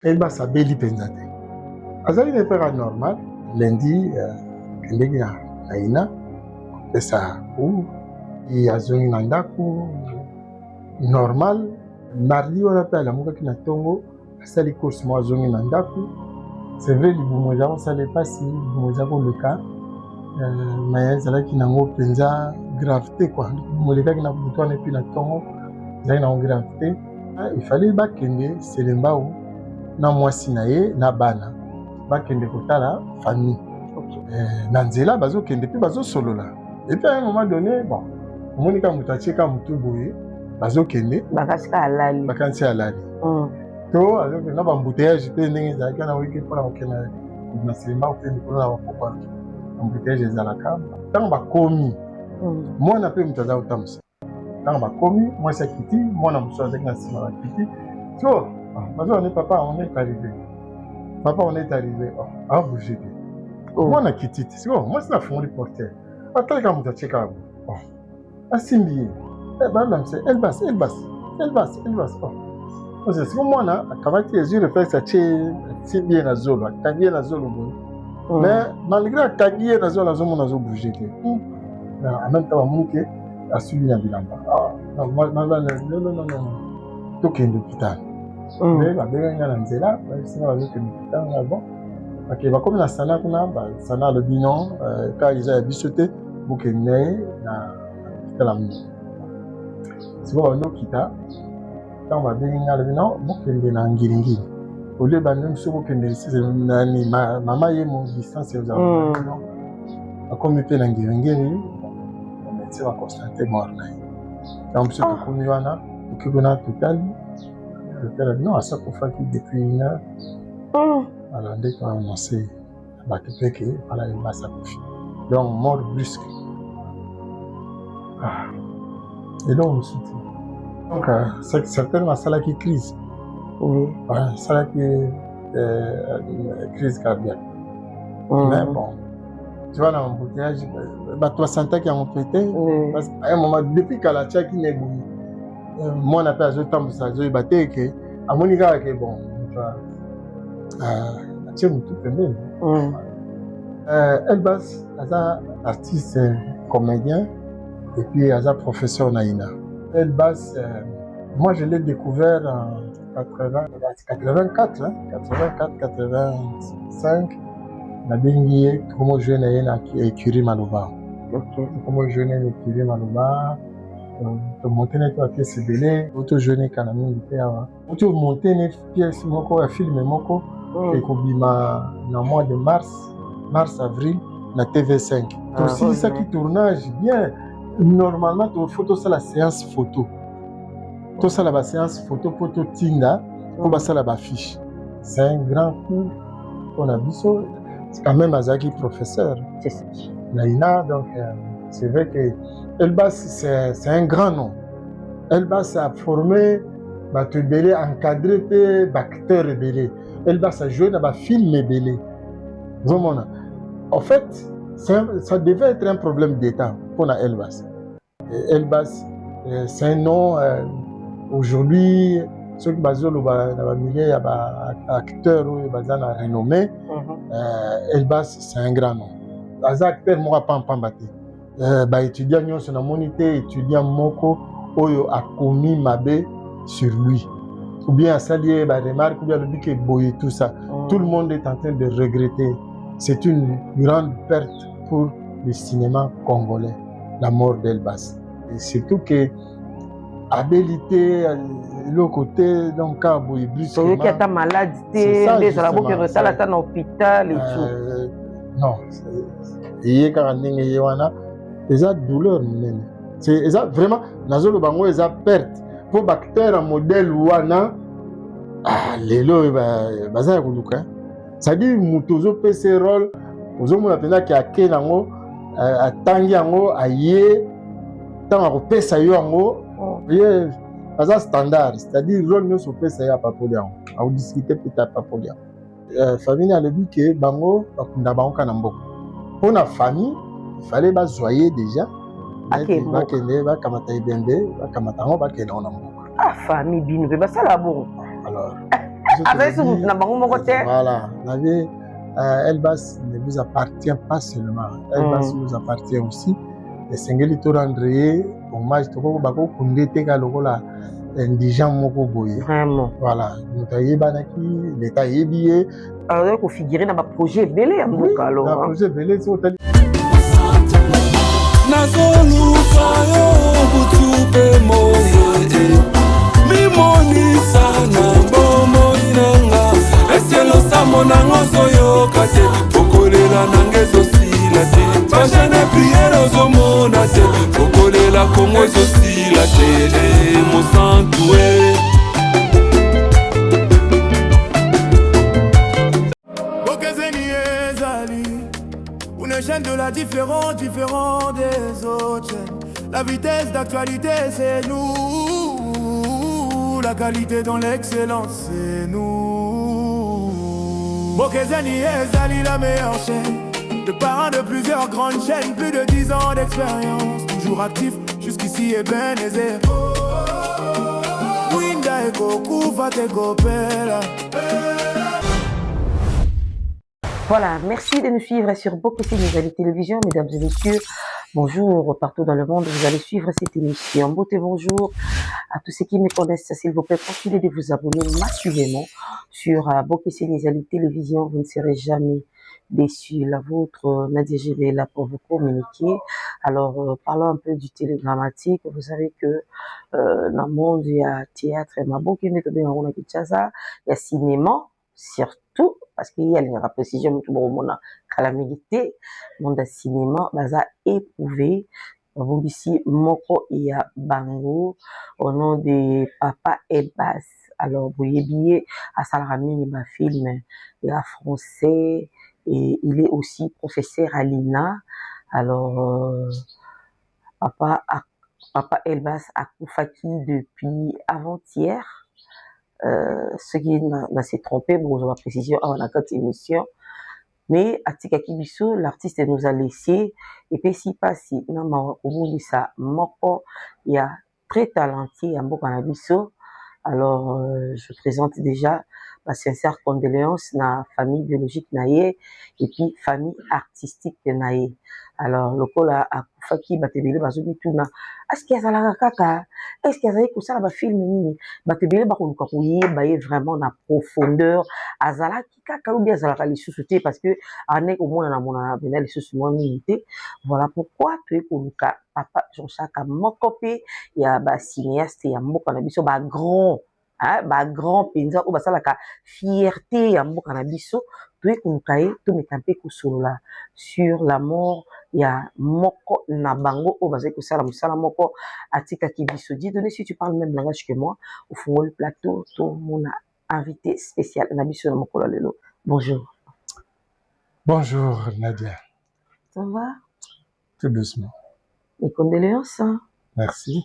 Elbas abeli mpenza te. Azali na père normal, lundi kendeki na Naina kopesa cours azongi na ndako normal. Mardi wana mpe alamukaki na ntongo asali course mo azongi na ndako. C'est vrai libumu eza kosala epasi, libumu eza koleka me ezalaki nango mpenza grave te kua. Libumu elekaki na butu wana epi na ntongo ezalaki nango grave te. Il fallait bakende Selembao na mwasi na ye na bana bakende kotala famille. Na nzela bazokende mpe bazosolola. Et puis à un moment donné, bon, omoni ka moto atie ka motu boye bazokende bakanisi alali to azokende na bambouteillage mpe ndenge ezalaki wana wiki mpona kokende na Selembao mpe likolo na bapokwa bambouteillage ezalaka ntango bakomi mwana mpe moto aza kotambusa. Ntango bakomi mwasi akiti mwana mosusu azalaki na nsima bakiti so bazwana papa on est arrivé. Papa on est arrivé. Ah bouger te. Mwana kiti te. Siko mwasi na fungoli porteur. Atalaka moto atie kaka bo. Asimbi ye. Balamse Elbas. Siko mwana akamati ezwi reflexe atie asimbi ye na zolo. Akangi ye na zolo boye. Mais malgré akangi ye na zolo azomona azobouger te. En même temps bamoni ke asubi na bilamba. Non. Tokende hôpital. Mais babengaki nga na nzela basinga bazokende hôpital nga bon. Ok, bakomi na sana kuna sana alobi non ka eza ya biso te bokende ye na hôpital ya Mungu. Siko bazokita ntango babengi nga alobi non bokende na Ngiringiri. Olie bande mosusu bokende nani mama ye mo distance ezala bakomi mpe na Ngiringiri bamédecin baconstate mort na ye. Ntango mosusu tokomi wana toki kuna totali l'hôtel a dit non, à ça qu'on fait depuis 1 heure. Alors, dès qu'on a annoncé, voilà, il va s'accoucher. Donc, mort brusque. Et donc, on me soutient. Donc, c'est certainement ça qui crise. Oui. Voilà, ça qui crise cardiaque. Mais bon, tu vois, dans l'embouteillage, tu as senti qu'il y a un pété. Parce qu'à un moment, depuis qu'elle a tchaki n'est bouillie, moi on appelle à ce temps ça je battais que à mon égard que bon tu tout pembeni. Elbas asa artiste comédien et puis asa professeur Naina. Elbas moi je l'ai découvert en 84 85 na bengi comment jeune na écurie Maloba. OK, comment jeune écurie Maloba. Monter une pièce belée, auto jeune kana mingi te awa. Auto monter une pièce moko ya film moko et kobima na mois de mars avril na TV5. Aussi ça qui tournage bien. Normalement tu photo ça la séance photo. Tout ça la séance photo tinda pour ça la fiche. C'est un grand coup on a biso. C'est quand même Azaki professeur. C'est ça. Naina donc c'est vrai que Elbas, c'est un grand nom. Elbas a formé, belé, encadré des acteurs belés. Elbas a joué dans des films belés. En fait, ça devait être un problème d'État pour Elbas. Elbas, c'est un nom, aujourd'hui, ceux qui sont dans le milieu, acteurs renommés, Elbas, c'est un grand nom. Les acteurs ne sont pas battus. Étudiant nyonso na monité étudiant moko oyo a commis mabe sur lui ou bien salié remarque ou bien le but que boye tout ça tout le monde est en train de regretter. C'est une grande perte pour le cinéma congolais la mort d'Elbas et surtout que habilité le côté donc à boye brusquement celui qui est malade des la boque retala dans l'hôpital et tout non et quand on est wana eza douleur nene c'est eza vraiment nazolo bango eza perte pour bacteur en modèle wana lelo baza ya koluka c'est-à-dire mutozo pese rôle ozomona pena ki ake nango atangi yango aye tant akopesa yo yango ye aza standard c'est-à-dire rôle nyonso opesa ye apapoli yango akodiscute peta apapoli yango famille alobi ke bango bakunda bango kana mboka mpona famille il fallait bazoyer déjà. Bakende bakamata ibembe bakamata ngo bakende ona mboka. Ah famille binu be basala bon. Alors Voilà. Elbas ne vous appartient pas seulement. Elbas nous appartient aussi. Et Sengeli to rendre hommage to ko bako kundete ka lokola indigent moko boye. Vraiment. Voilà. Mutaye banaki l'état yebiye. Alors ko figurer na ba projet belé ya mboka alors. Na projet belé so tali. Nazoluka yo butupe moye. Mi moni sana bomo inanga. Esielo samo nango soyo kate. Okolela nangezo sila te. Bashane priere ozomona te. Okolela kongo zo sila te. Mo santoué. Bokezeni ezali. Une chaîne de la différente des autres chaînes. La vitesse d'actualité c'est nous. La qualité dans l'excellence c'est nous. Bokezeni ezali la meilleure chaîne. Le parrain de plusieurs grandes chaînes, plus de 10 ans d'expérience. Toujours actif, jusqu'ici et ben aisé. Winda et Goku, Fate Gopela. Voilà, merci de nous suivre sur Bokesie Nouvelle Télévision, mesdames et messieurs. Bonjour partout dans le monde, vous allez suivre cette émission. Beauté, bonjour à tous ceux qui me connaissent, s'il vous plaît, continuez de vous abonner massivement sur Bokesie Nouvelle Télévision, vous ne serez jamais déçus. La vôtre, Nadia Géré est là pour vous communiquer. Alors, parlons un peu du télégrammatique. Vous savez que dans le monde, il y a théâtre, il y a cinéma, surtout, parce qu'il y a les précisions, calamité, monde cinéma, baza éprouvé. Vous ici, Moko Ia Bango, au nom de Papa Elbas. Alors, vous voyez bien, à Salamine, il m'a film, il est français, et il est aussi professeur à l'INA. Alors, Papa Elbas a Koufaki depuis avant-hier. Ce qui n'a s'est trompé, bon, je vais préciser avant la émission. Mais Atika Kibiso, l'artiste nous a laissé. Et puis, si passe, il y a très talentueux, à Mbokanabiso. Alors, je présente déjà ma sincère condoléance na famille biologique naie et puis famille artistique naie. Alors, le col a Koufaki, Batebele, Bazoumi, Tuna. Est-ce qu'il y a la kaka? Est-ce qu'il y a ça la film nini? Batebele, Bakoukouye, Baye vraiment na profondeur. Azala, Kika, ou bien Azala, les sous-soutés, parce que, au moins, on a les sous-soutés, milité. Voilà pourquoi tu es pour Papa Jean-Jacques Mokopé, il y a un cinéaste, il y a un cannabis, un grand, hein, grand paysan, ou ça la fierté, il y a un cannabis, tu es pour tu me campé sur la mort, il y a Moko Nabango, ou basé que ça la musala Moko, Atika Kibiso. Dis donné si tu parles le même langage que moi, au fond le plateau, tout mon invité spécial, Nabiso Moko Lelo. Bonjour. Bonjour Nadia. Ça va? Tout doucement. Mes condoléances. Hein? Merci.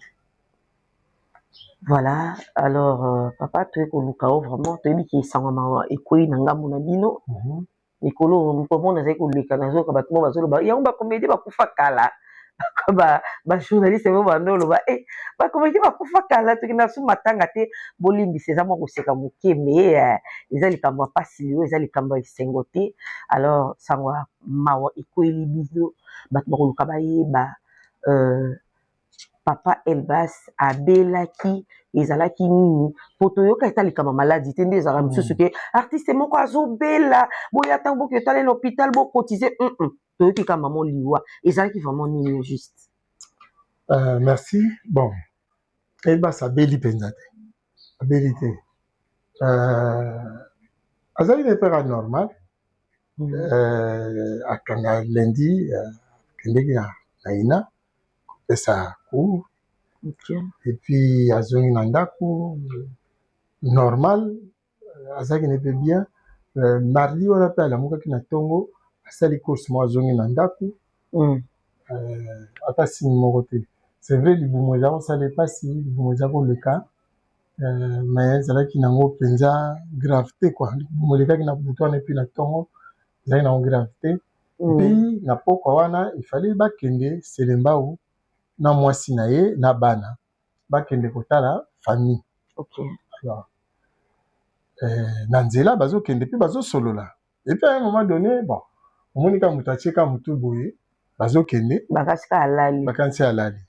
Voilà, alors, papa, tu es pour nous, vraiment, tu es dit qu'il s'en va, et quoi, il n'a pas mon abino. Et que l'on, comment on a dit que les Canadiens, quand on va se le il y a un comédie, va pouvoir kala. Journaliste, va le ba, eh, va comédie, va pouvoir kala, tu n'as sous matin, gâté, bolimbi, c'est ça, moi, c'est comme, mais, les alliés, comme pas si les alliés, comme ils s'engoté, alors, ça va, mawa, et quoi, les bisous, bah, bon, le cabaye, Papa Elbas abelaki ezalaki nini potoyoka etali kama maladie te nde ezala mosusu ke artiste moko azobela boya ntango boki etali l'hôpital bokotize toyoki kama maman liwa ezalaki vraiment nini au juste. Merci. Bon, Elbas abeli mpenza te abeli te azali na epera normal akanga lundi kendeki na ina ça court. Okay. Et puis azongi na ndako normal azaki ne peut bien mardi on appelle amokaki na tongo asali course mo azongi na ndako ata signe moko te. C'est vrai libumu ezako sala epasi libumu ezako leka mais ezalaki nango mpenza grave te quoi libumu elekaki na butu wana epuis na tongo ezalaki nango grave te. Epuis na pokwa wana ifallait bakende selembau na mwasi na ye na bana bakende kotala famille. Okay. Alors, na nzela bazokende mpe bazosolola. Et puis à un moment donné, bon, omoni ka moto atieka motu boye bazokende bakanisi alali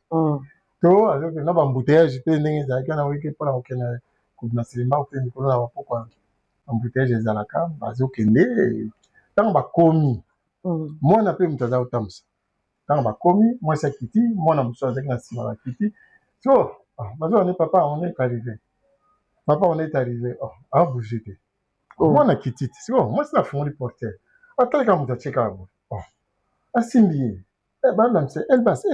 to azokende na bambouteillage mpe ndenge ezalaki wana wiki mpona kokende na selemba mpe mikolo na bapokwa bambouteillage ezalaka bazokende ntango bakomi mwana mpe moto aza kotambusa ntango bakomi mwasi akiti mwana mosusu azalaki na nsima bakiti so bazokande papa on est arrivé papa on est arrivé abouge te mwana kiti te siko mwasi nafungoli porteur atalaka moto atieka yango asimbi ye bandamisa elbas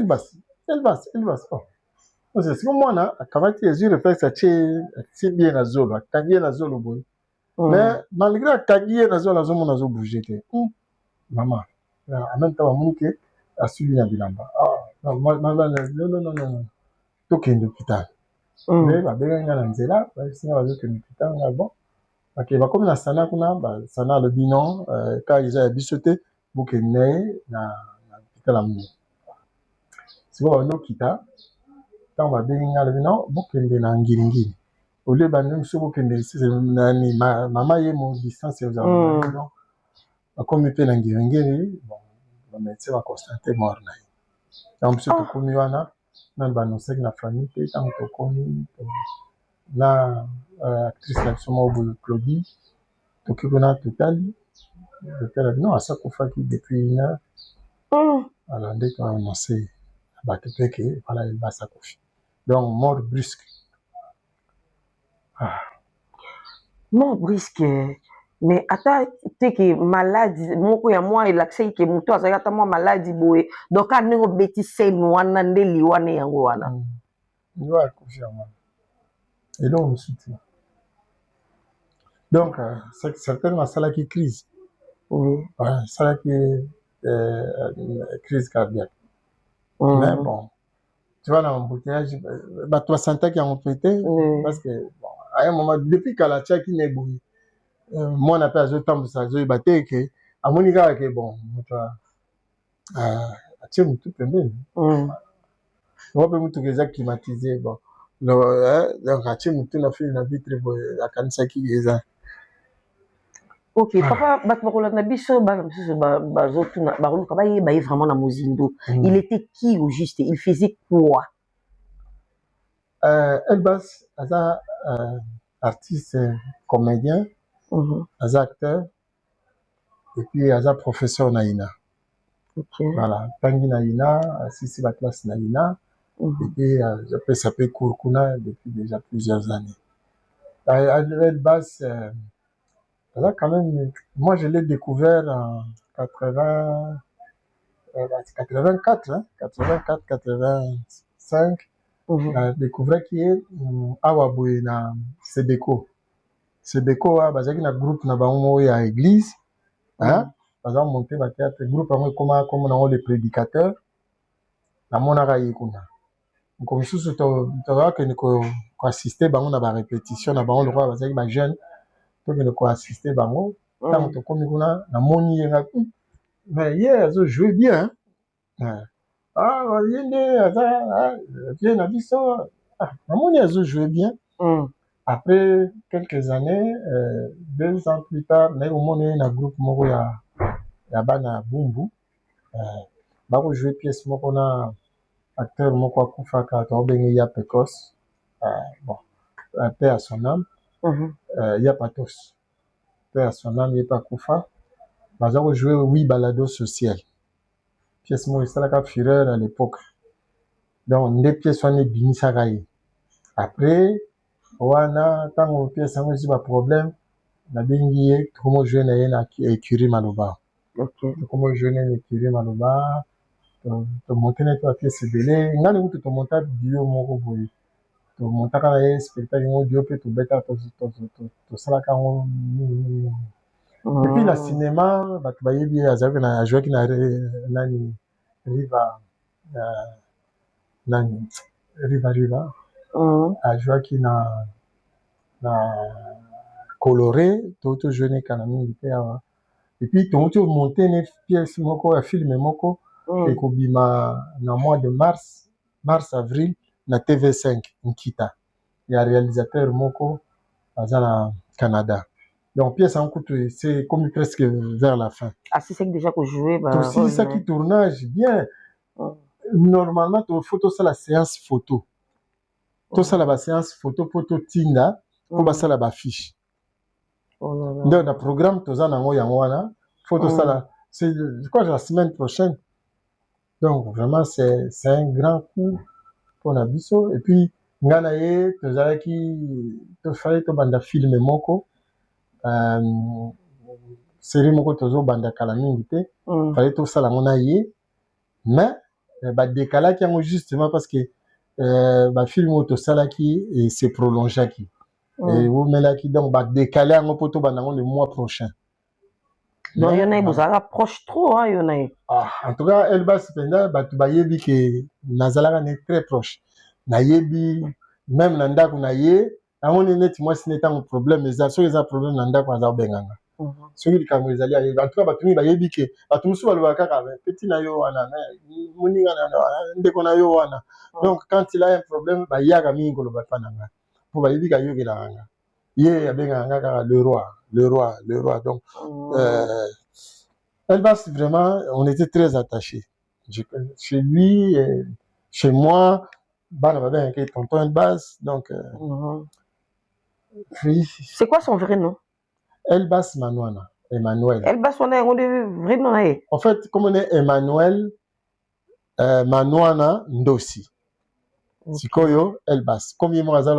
siko mwana akamati ezwi reflexe asimbi ye na zolo akangi ye na zolo boye mais malgré akangi ye na zolo azomona azobouge te mama en même temps bamoni ke asuli na bilamba non tokende hôpital me babengaki nga na nzela basinga bazokende hôpital nga bon bakomi na sana kuna basana alobi non ka eza ya biso te bokende na ye na hôpital ya monene sikoyo bandokita ntango babengi nga alobi non bokende na ngiringiri olie bande mosusu bokende nani mama ye mo distance ezala donc bakomi mpe na ngiringiri bon bamédecin baconstate mort na ye ntango biso tokomi wana nani banosaki na famille mpe ntango tokomi na actrice na biso moko boye Claudie toki kuna totali docteur abi non asakufaki depuis 1 heure alors nde toannonce bato mpe ke vala basakufi donc mort brusque mort brusque mais ata teke maladi moko ya mwa elakisaki ke moto azalaki ata mwa maladi boye donc a ndenge obeti sene wana nde liwana yango wana yo akufi yango eloko mosusu te donc certainement asalaki crise asalaki crise cardiaque mais bon tu vois na embouteillage bato basantaki yango mpe te parce que bon à un moment depuis kala atiaki na eboye mwana mpe azotambusa azoyeba te ke amoni kaka ke bon moto atie motu pembeni ngo mpe motuka eza climatisé bon donc atie motu na fili na vitre boye akanisaki eza ok papa bato bakolanda biso bana mosusu bazotuna bakoluka bayeba ye vraiment na mozindo il était qui au juste il faisait quoi Elbas aza artiste comédien aza acteur et puis aza professeur na ina voilà tangi na ina asisi baklasse na ina et puis apesa mpe cours kuna depuis déjà plusieurs années Elbas là, quand même, moi je l'ai découvert en 84, hein, 84, 85. J'ai découvert qui est Awaboué na Sebeko. Sebeko, bazaki na groupe na bango ya église, hein, bazaki monté ba théâtre groupe bango comme na les prédicateurs. Na monaka yekuna. Comme sous to que ko assister bango na ba répétition na bango le roi bazaki ba jeune. Donc il faut assister bango tant que comme kuna na moni yenga mais hier ils ont joué bien bien na biso na moni ils ont joué bien après quelques années 2 ans plus tard na moni na groupe moko ya bana bumbu bako jouer pièce moko na acteur moko akufaka to bengi ya Pecos bon paix à son âme il y a Patos. Père à son âme, il n'y a pas Koufa. Nous avons joué 8 balados sociales. Pièce moi, c'est la Fureur à l'époque. Donc, les pièces sont bénies Saraï. Après, on a tant de pièces, on a eu un problème. On a bien dit, comment jouer na écurie Maloba. Comment jouer na écurie Maloba. Tu montes une pièce belée. On a eu tout monté duo moko boy. To montaka na ye spectacle ngo dio pe to beta to salaka ngo et puis la cinéma bato bayebi azalaki na ajouaki na nani riva nani riva ajouaki na coloré to jeune kana mingi te awa et puis to monter une pièce moko ya film moko et kobima na mois de mars avril na TV5 Nkita. Il y a réalisateur moko aza Canada. Donc, pièce en coûte, c'est comme presque vers la fin. Ah, c'est ça que déjà que jouer, bah. Aussi, ça qui tournage, bien. Normalement, il faut tout ça la séance photo. Tout ça la séance photo pour tout tinda, pour ça la fiche. Donc, le programme, tout ça, faut tout ça là. C'est quoi la semaine prochaine. Donc, vraiment, c'est un grand coup pour la biso. Et puis, nganaye, tout ça qui, tout fallait tout banda filmer moko. Série moko tozo banda kala mingi te fallait tout ça la mona yé mais ba décalage qui justement parce que ba film auto sala qui et c'est prolongé qui et vous mais là qui donc ba décaler en poto banda le mois prochain donc yona vous rapproche trop hein yona en tout cas elle va se pendant ba tu ba yebi que nazala est très proche na yebi même nanda kuna yé on est net moi ce n'est pas un problème mais ça so les problème nanda kwa za benganga soki likambo ezali ayebi en tout cas bato mingi bayebi ke bato mosusu balobaka kaka peti na yo wana moninga ndeko na yo wana donc quand il a un problème bayaka mingi koloba pa na nga mpo bayebi ka yokelaka nga ye abengaka nga kaka le roi donc Elbas vraiment on était très attachés chez lui chez moi bana babengaka tonton Elbas donc c'est quoi son vrai nom? Elbas Manouana, Emmanuel. Elbas on est vrai nom. En fait, comme on est Emmanuel Manouana Ndosi. Sikoyo Elbas. Comme il m'a dit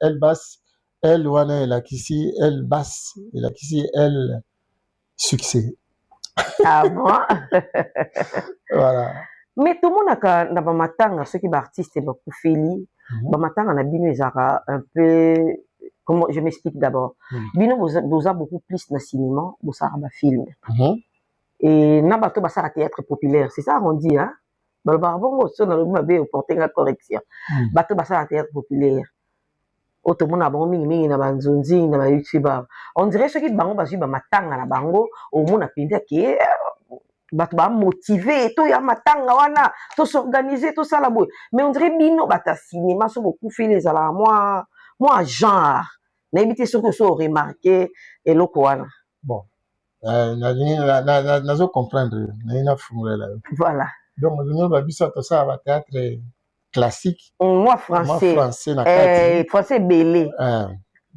Elbas, El wana elakisi Elbas, elakisi El succès. Ah bon? Voilà. Mais tout le monde a na ba matanga ceux qui ba artistes ba kufeli, ba matanga na bino ezaka un peu. Comment je m'explique d'abord. Bino vous a beaucoup plus dans le cinéma, vous avez un film. Et na bato basa théâtre populaire, c'est ça on dit hein. Ba bon so na lobi mabe porter la correction. Bato basa théâtre populaire. Auto mona ba mingi na banzonzi na ba YouTuber. On dirait ceux qui bango basu ba matanga na bango au mona pinda ke bato ba motivé to ya matanga wana to s'organiser to ça la boy. Mais on dirait bino bata cinéma so beaucoup fait les ala moi genre n'habitez sur que ça remarqué et le quoi bon nazo comprendre na fumure là voilà donc nous va biso to ça va théâtre classique moi français na kati français belé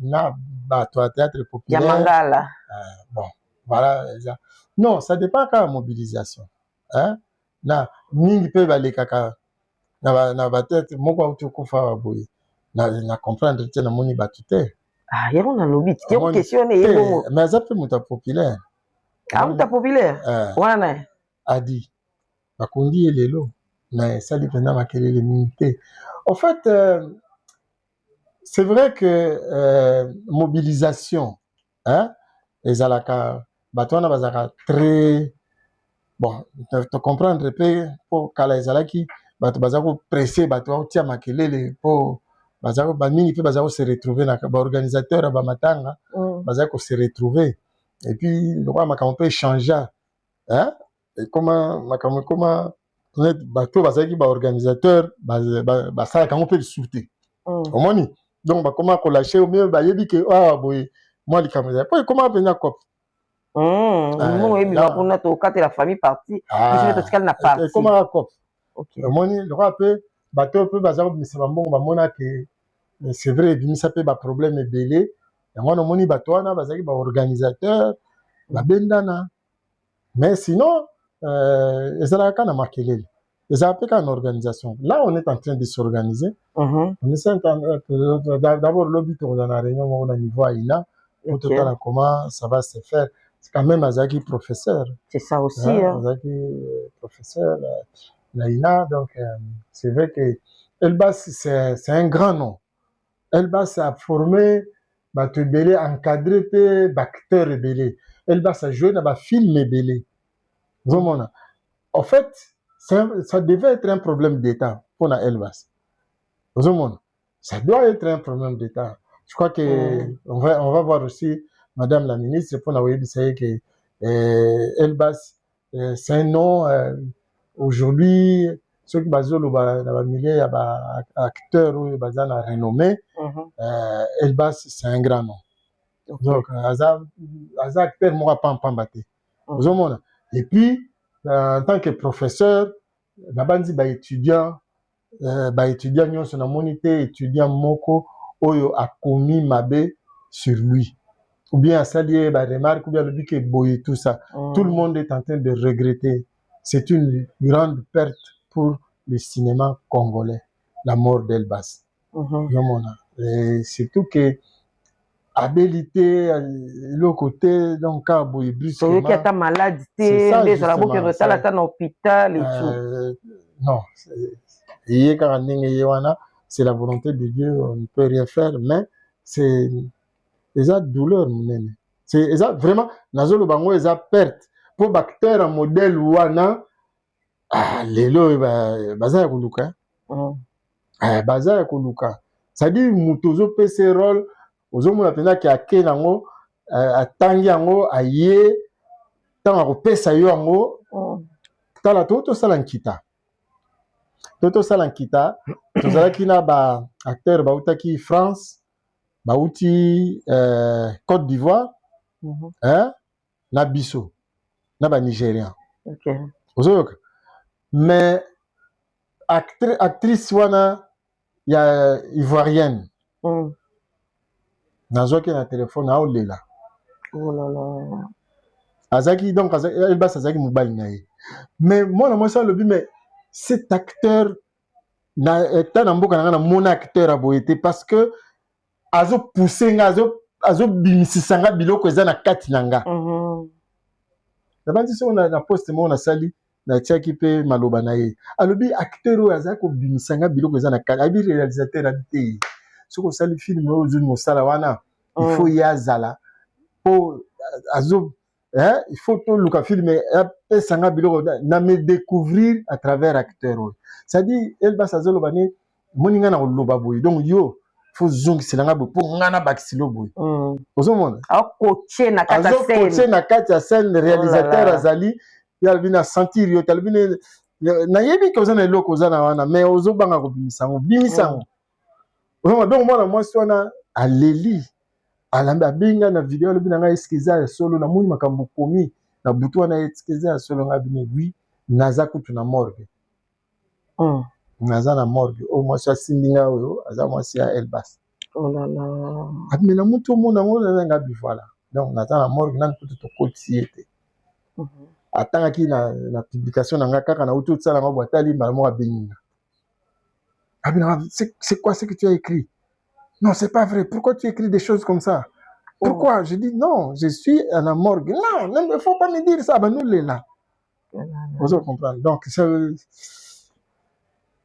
na ba to théâtre populaire ya mangala bon voilà non ça dépend de la mobilisation hein na mingi pe ba lekaka na ba tête moko auto kufa boye na comprendre que na moni batute ah yero na lobi ti ko questionner yebo mais ça peut muta populaire muta populaire wana adi bakundi elelo na sali pena makelele mingi en fait c'est vrai que mobilisation hein ezalaka batona bazaka très bon te comprendre pe pour kala ezalaki bato bazako presser bato tia makelele pour bazako bamingi pe bazako se retrouver na ba organisateur ba matanga bazako se retrouver et puis le roi makambo peut changer hein et comment bato bazaki ba organisateur ba ça quand on peut le souter au moni donc ba comment ko lâcher au mieux ba yebi que ah boy moi li kameza po comment venir cop non et bien on a to quatre la famille partie je vais te scal na partie comment cop OK au moni le roi peut bato peu bazako mais c'est bon ba mona que c'est vrai bimisa pe ba problème ebele yango na moni bato wana bazaki ba organisateur ba bendana mais sinon ezalaka na makelele ezalaka na organisation là on est en train de s'organiser on essaie d'abord lobby to na réunion au niveau aina pour total comment ça va se faire c'est quand même azaki professeur c'est ça aussi hein azaki professeur Naina donc c'est vrai que Elbas c'est un grand nom Elbas a formé bato ebele encadré pe acteur ebele Elbas a joué dans ba film ebele vraiment en fait ça devait être un problème d'état pour na Elbas vraiment ça doit être un problème d'état je crois que on va voir aussi madame la ministre pour na webisay que Elbas c'est un nom aujourd'hui ceux qui basent dans le milieu ya ba acteur ou bazana renommé Elbas c'est un grand nom Okay. Donc aza acteur moko apamba te ozomona. Et puis en tant que professeur nabandi baétudiant nyonso namoni te étudiant moko oyo akomi mabe sur lui ou bien asali ye baremarque ou bien alobi ke boye tout ça. Tout le monde est en train de regretter. C'est une grande perte pour le cinéma congolais, la mort d'Elbas. Et surtout que habilité le côté donc à boye brusquement. Celui qui a maladie, des alabos qui restent à l'hôpital et tout. Non, c'est la volonté de Dieu, on ne peut rien faire, mais c'est déjà douleur. C'est vraiment, Nazolo Bango, ils ont perte. Pour bactère un modèle ouana, lelo, baza kuluka. Baza kuluka. C'est-à-dire, Moutozo PC rôle, ozomo napenda ki ake nango, atangi yango, aye, tant à repesa yo yango, tala toto salankita. Toto salankita, tozalaki na ba acteur bautaki France, bauti Côte d'Ivoire, na biso, na ba Nigérian. Okay. Mais actrice wana ya ivoirienne. Nazwaki na téléphone na olela. Oh là là. Azaki donc Elbas azaki mobali na ye. Mais moi ça le but mais cet acteur na tana mboka na mon acteur a boyete parce que azo pousser nga azo bimisisanga biloko eza na kati nanga. Nabandi so na poste mo na sali na tiaki pe maloba na ye. Alobi acteur o azako bimisanga biloko eza na kati. Abi réalisateur habité. Soko sali film o zuni mosala wana il faut yazala po azo il faut tout le film et sanga biloko na me découvrir à travers acteur. Ça dit Elbas azolo bani moninga na loba boy. Donc yo faut zong silanga bo pour ngana bakisilo boy. Ozomona coacher na kata scène. Coacher na kata scène réalisateur azali ya bina sentir yo talbine na yebi ko zana eloko zana wana mais ozobanga ko bimisango bimisango. Donc moi sona aleli alambe abinga na vidéo lobi nanga eskiza ya solo na moni makambo komi na butu wana eskiza ya solo ngabine oui naza kutu na morgue. Naza na morgue o moi ça sindinga oyo aza moi sia Elbas. Oh là là. Abime na mutu mo na ngona nga bi voilà. Donc naza na morgue nan kutu to kotiete. Atanga na publication nanga kaka na utu tsala ngo atali malamo abenga. Abina c'est quoi ce que tu as écrit? Non, c'est pas vrai. Pourquoi tu écris des choses comme ça? Pourquoi? Je dis non, je suis à la morgue. Non, il ne faut pas me dire ça. Ben nous les là. Vous comprenez? Donc ça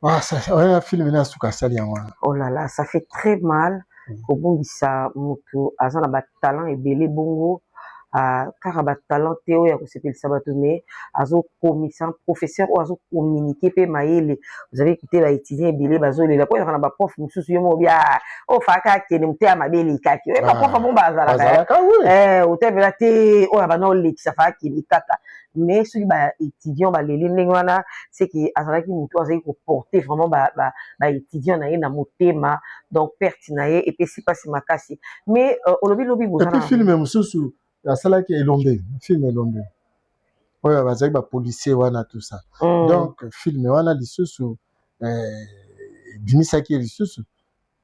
un film là sous Kassali. Oh là là, ça fait très mal. Au bon ça mutu azana ba talent et belé bongo. Car ba talent théo ya ko sepel sabatome azo commissaire professeur ou azo communiquer pe maele vous avez écouté ba étudiant belé bazo le la ko na ba prof mususu yo mo bia o faka ke ni mtea mabeli kaki ba prof bon bazala o te bela te o ba no le ça fa ki likata mais celui ba étudiant ba leli ndenge wana c'est que azala ki mutu azali ko porter vraiment ba étudiant na ye na motema donc pertinaye et puis c'est pas si makasi mais o lobi bozana et puis film mususu la salle qui est lombé, film est lombé. Oui, on va dire que policier wana tout ça. Donc film wana lisusu binisa qui lisusu.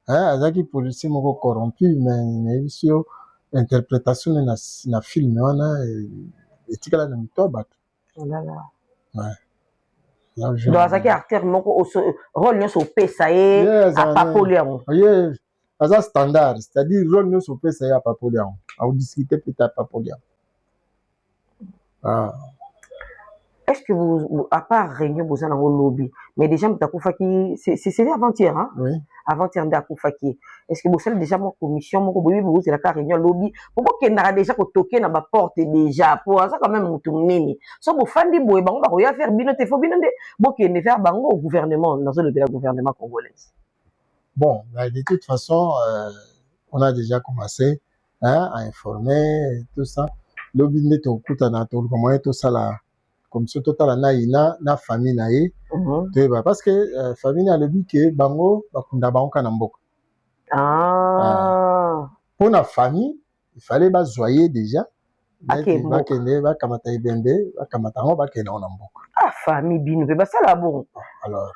Azaki policier moko corrompu mais ici interprétation na film wana etikala na mitoba. Oh là là. Ouais. Donc azaki acteur moko rôle nyo so pesa ye a papoliamo. Oui. Aza standard, c'est-à-dire rôle nyo so pesa ye a papoliamo. À discuter peut-être pas pour dire. Est-ce que vous, à part réunion, vous avez un lobby, mais déjà, c'est avant-hier, hein? Oui. Avant-hier, d'Akoufaki. Est-ce que vous savez déjà mon commission, mon lobby, vous avez la réunion lobby, pourquoi qu'il y a déjà toqué dans ma porte déjà, pour ça quand même, tout mini. So, vous faites des bois, on va faire binote, faut binote, bon, qu'il y ait faire bango au gouvernement, dans le gouvernement congolais. Bon, de toute façon, on a déjà commencé. À informer tout ça lobby neto kutana to comment tout ça là comme ce total na famille na ye parce que famille a le but que bango bakunda bango kana mboka pour la famille il fallait bazoyer déjà. Akemboka. Bakamata ebembe, bakamata ngo bakenda na mboka. Ah, famille bino pe basala bon. Alors,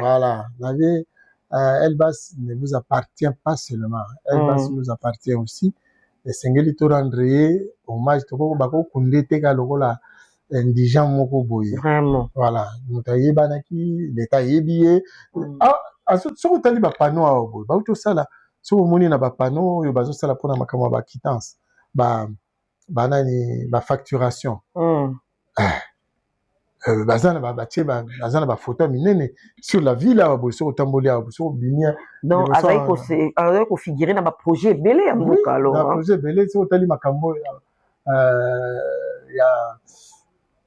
voilà. Elbas ne vous appartient pas seulement. Elbas nous appartient aussi. Et Sengeli to rendre hommage to ko bako kunde te ka lokola indigent moko boye. Vraiment. Voilà. Mutaye banaki, l'état yebiye. Ah, so tali ba panneau a boye. Ba to sala. So moni na ba panneau yo bazo sala pona makama ba quittance. Ba nani ba facturation. Bazana ba photo minene sur la ville à Bosso Tamboli à Bosso Binia. Donc avec ko figurer na ba projet belé à Mboka alors. Na projet belé so tali makambo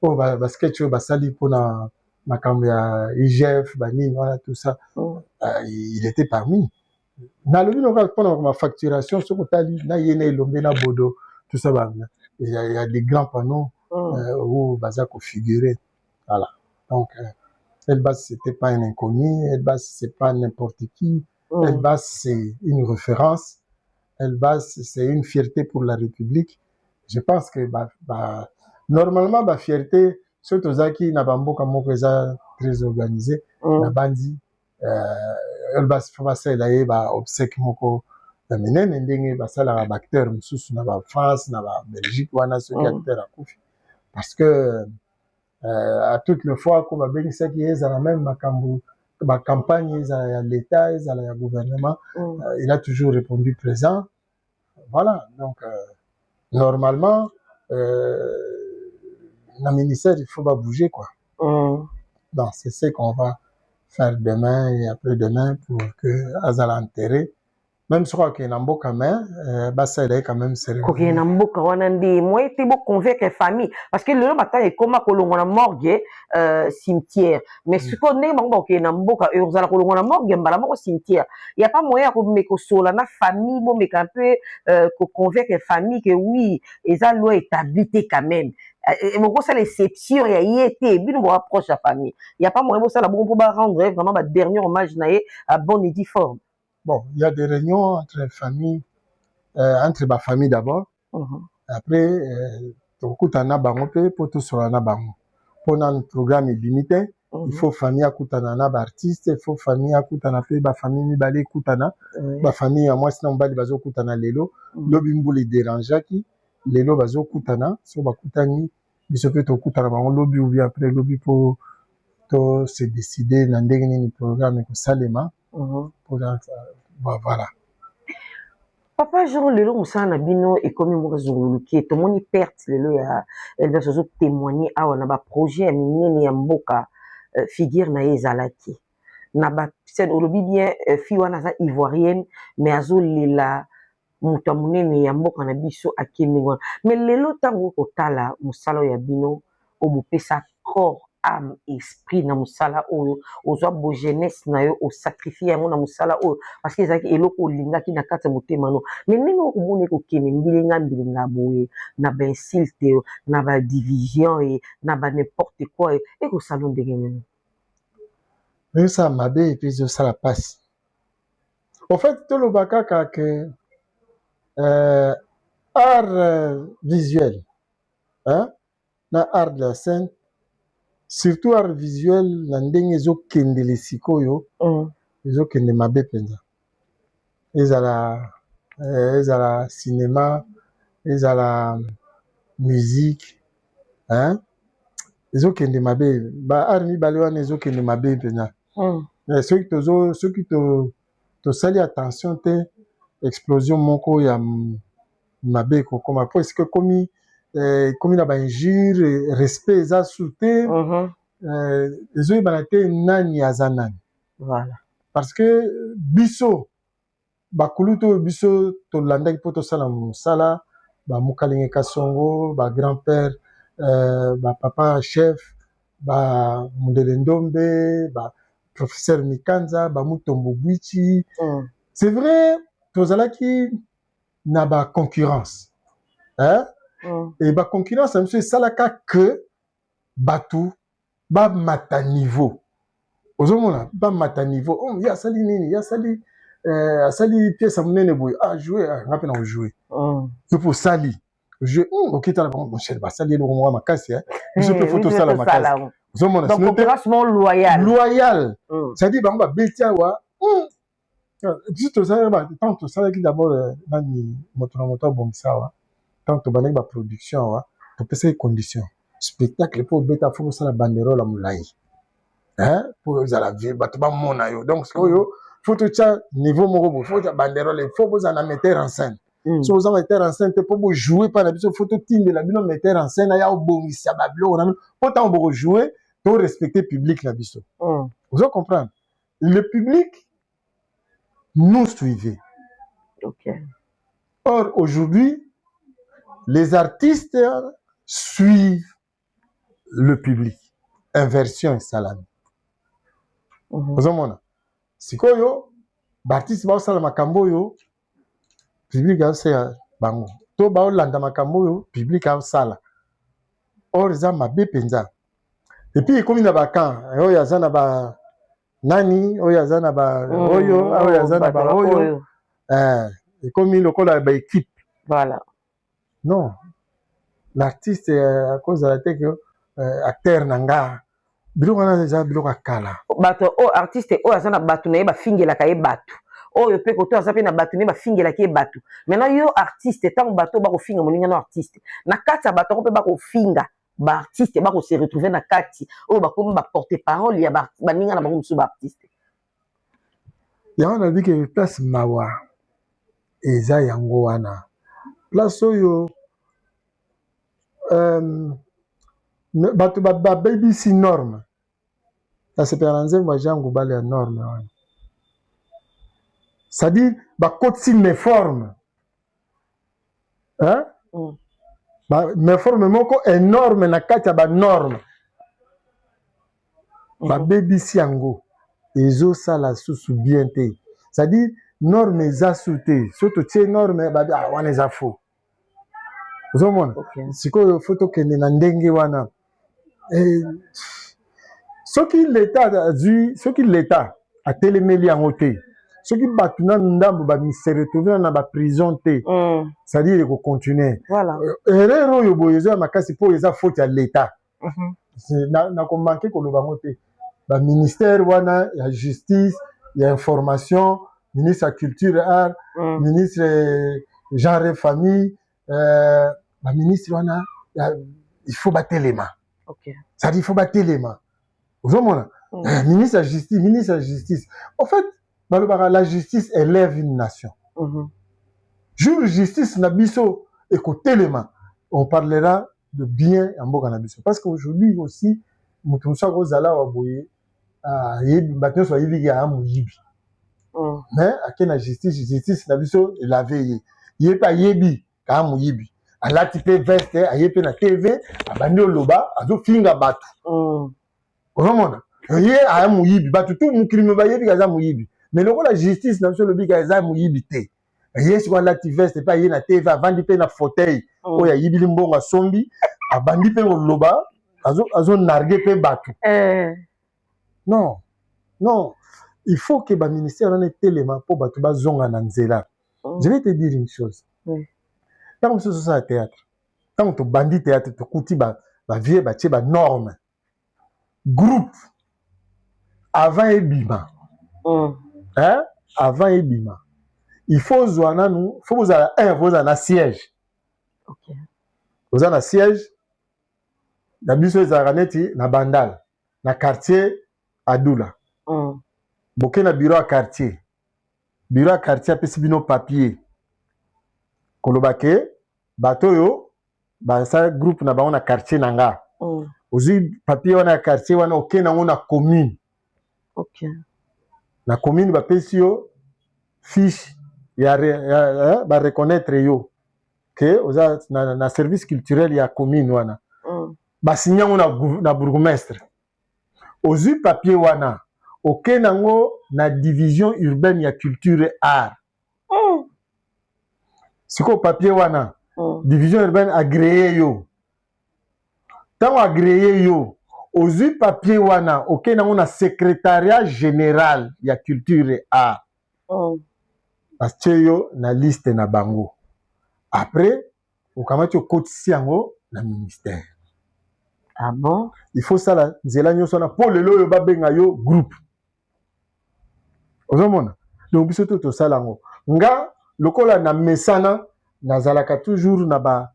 ya ba sketch ba sali pona makambo ya IGF bani voilà tout ça. Il était parmi. Na lobi no ka pona ma facturation so tali na yene lombe na bodo tout ça ba. Il y a des grands panneaux où baza ko figurer. Voilà. Donc, Elbas, c'était pas un inconnu. Elbas, c'est pas n'importe qui. Elbas, c'est une référence. Elbas, c'est une fierté pour la République. Je pense que, normalement, la fierté, surtout Zaki, n'a pas beaucoup très organisé. La bandi, Elbas, c'est là, obsèque moko. La menene, ndenge, ça, la acteur, moussous, na France, na Belgique, wana, ceux qui acteurs à Koufi. Parce que, à toutes les fois qu'on va bénir ce qui est dans la même campagne, l'État, le gouvernement, il a toujours répondu présent. Voilà, donc normalement, le ministère, il faut pas bouger, quoi. Donc c'est ce qu'on va faire demain et après-demain pour que Azala enterré. Même si on a mboka ça est quand même sérieux. Ko na mboka wana ndi moi été beau convaincre famille parce que le matin est comme kolongo na morgue cimetière mais ce qu'on est bango ko na mboka e ozala kolongo na morgue mbala moko cimetière il y a pas moyen ko meko sola na famille bon mais un peu ko convaincre famille que oui eza loi établie quand même et mon ça l'exception ya yété bino bo approche la famille il y a pas moyen ça la bon pour rendre vraiment ba dernier hommage na à bonne et due forme. Bon, il y a des réunions entre familles, entre ma famille d'abord. Après, pour tout sur un pour un programme limité, il faut famille à Koutana, artiste, il faut famille à Koutana, ma famille Mibale Koutana, ma famille à moi, sinon Bali Bazo Koutana Lelo, Lobimbo les dérangeants qui, Lelo Bazo Koutana, sur Bakoutani, il se fait au Koutana, on lobby ou bien après lobby pour se décider dans le programme avec Salema. Voilà. Papa Jean lelo musana bino et comme mo zunguluki to moni perte lelo ya elle va se témoigner awa na ba projet minene ya mboka figure na ezalaki na ba c'est olobi bien fi wana za ivoirienne mais azolela muta munene ya mboka na biso akemingwa mais lelo tango kotala musala ya bino obopesa corps âme esprit na musala oyo ozwa bo jeunesse na yo o sacrifier yango na musala oyo parce que ezaki eloko olingaki na kati ya motema no mais ndenge okomona kokende mbilinga boye na ba insulte na ba division et na ba n'importe quoi et ko salon ndenge nini ça mabe et puis ça la passe en fait tout le bakaka que art visuel hein na art de la scène surtout art visuel na ndenge ezokende lesikoyo ezokende mabe mpenza ezala cinéma ezala musique hein ezokende mabe ba art mibale wana ezokende mabe mpenza soki tosali attention te explosion moko ya mabe kokoma po esike komi na bainjure respect eza su te ezoyebana te nani aza nani parce que biso bakulu to biso tolandaki mpo tosala mosala bamukalenge kasongo bagrand-père bapapa chef bamundele ndombe baprofesseur mikanza bamutombo bwichi c'est vrai tozalaki na baconcurrence hein? Et la concurrence, c'est ça que Batou, ba mata niveau. Ozomona, ba mata niveau. Oh, ya sali nini, ya sali asali pièce monene boy jouer ngapi na jouer c'est pour sali jouer okita la mon cher basali le moi makasi biso pe photo sala makasi zomona donc opération loyal ça dit bango ba betia wa juste ça ba tant ça qui d'abord nani moto bongisa wa tant to baneng ba production wa to pesa condition spectacle pour beta faut ça la banderole la mulai pour la vie bato ba mona yo donc yo faut tout ça niveau moko faut ta banderole faut vous en mettre en scène si vous en mettez en scène pour vous jouer par la biso faut tout team de la bino mettre en scène ya obongisa ba blo na pourtant on jouer pour respecter public la biso vous allez comprendre le public nous suivait. Or aujourd'hui les artistes suivent le public inversion salami ozomona sikoyo baartiste baosala makambo oyo public aosala bango to baolanda makambo oyo public aosala or eza mabe mpenza epuis ekomi na bakan oyo aza na ba nani oyo aza na ba oyo oyo aza na ba oyo ekomi lokola baéquipe voilà non l'artiste akozala te ke acteur na nga biloko wana eza biloko akala bato oyo artiste oyo aza na bato na ye bafingelaka ye bato oyo mpe koto aza mpe na bato na ye bafingelaka ye bato maintenant yo artiste ntango bato bakofinga moninga no artiste na kati ya bato yango mpe bakofinga baartiste bakose retrouve na kati oyo bakomi baporte parole ya baninga na bango mosusu baartiste yango na bike place mawa eza yango wana place oyo bato babebisi norme asepela nzembo ya Jean Ngubale ya norme wana c'est-à-dire bakotisi méforme méforme moko énorme na kati ya banorme babebisi yango ezosala susu bien te c'est-à-dire norme eza su te so totie norme babi wana eza faux ozomona sikoyo fo tokende na ndenge wana soki l'état atelemeli yango te soki bato na ndambo bamise retrouve na baprison te c'est-à-dire ekocontinue erreur oyo boye eza ya makasi mpo eza faute ya l'état nakomanke koloba yango te baministère wana ya justice ya information ministre ya culture art ministre genre famille baministre wana il faut batelema c'est-à-dire il faut batelema ozomona ministre ya justice en fait balobaka la justice élève une nation jour justice na biso ekotelema on parlera de bien ya mboka na biso parce qu'aujourd'hui aussi moto mosu akozala wa boye bato nyonso bayebiki aya moyibi mais ake na justice na biso elave ye mpe ayebi kaa moyibi alati mpe veste aye mpe na tv abandi oloba azofinga bato ozomona ye aya moyibi bato tu mokrime bayebi aza moyibi mais lokola justice na biso olobiki eza moyibi te ye sikoyo alati veste mpe aye na tv avandi mpe na fauteuil oyo ayibili mbongo asombi abandi mpe oloba azonarge mpe bato non il faut que baministère wana etelema mpo bato bazonga na nzela je vais te dire une chose ntango mosusu osala théâtre ntango tobandi théâtre tokuti bavie batie banorme groupe avant ebima avant ebima il faut ozwa nanu faut bozala bozala na siège oza na siège na biso ezalaka neti na bandala na quartier adula boke na bureau ya quartier apesi bino papier koloba ke bato oyo basala groupe na bango na quartier na nga ozwi papier wana ya quartier wana oke nango na commune na commune bapesi yo fiche ya bareconnaître yo ke oza na service culturel ya commune wana basinye yango na bourgmestre ozwi papier wana oke nango na division urbaine ya culture art sikoyo papier wana division urbaine agreye yo ntango agreye yo ozwi papier wana oke nango na secrétariat général ya culture art Parce yo na liste na bango. Après, okamati okotisi yango na ministère. Ah bon? Il faut ça la nzela nyonso na pour lelo yo babenga yo groupe. Ozomona. Donc biso to sala ngo. Nga lokola na mesana nazalaka toujours na ba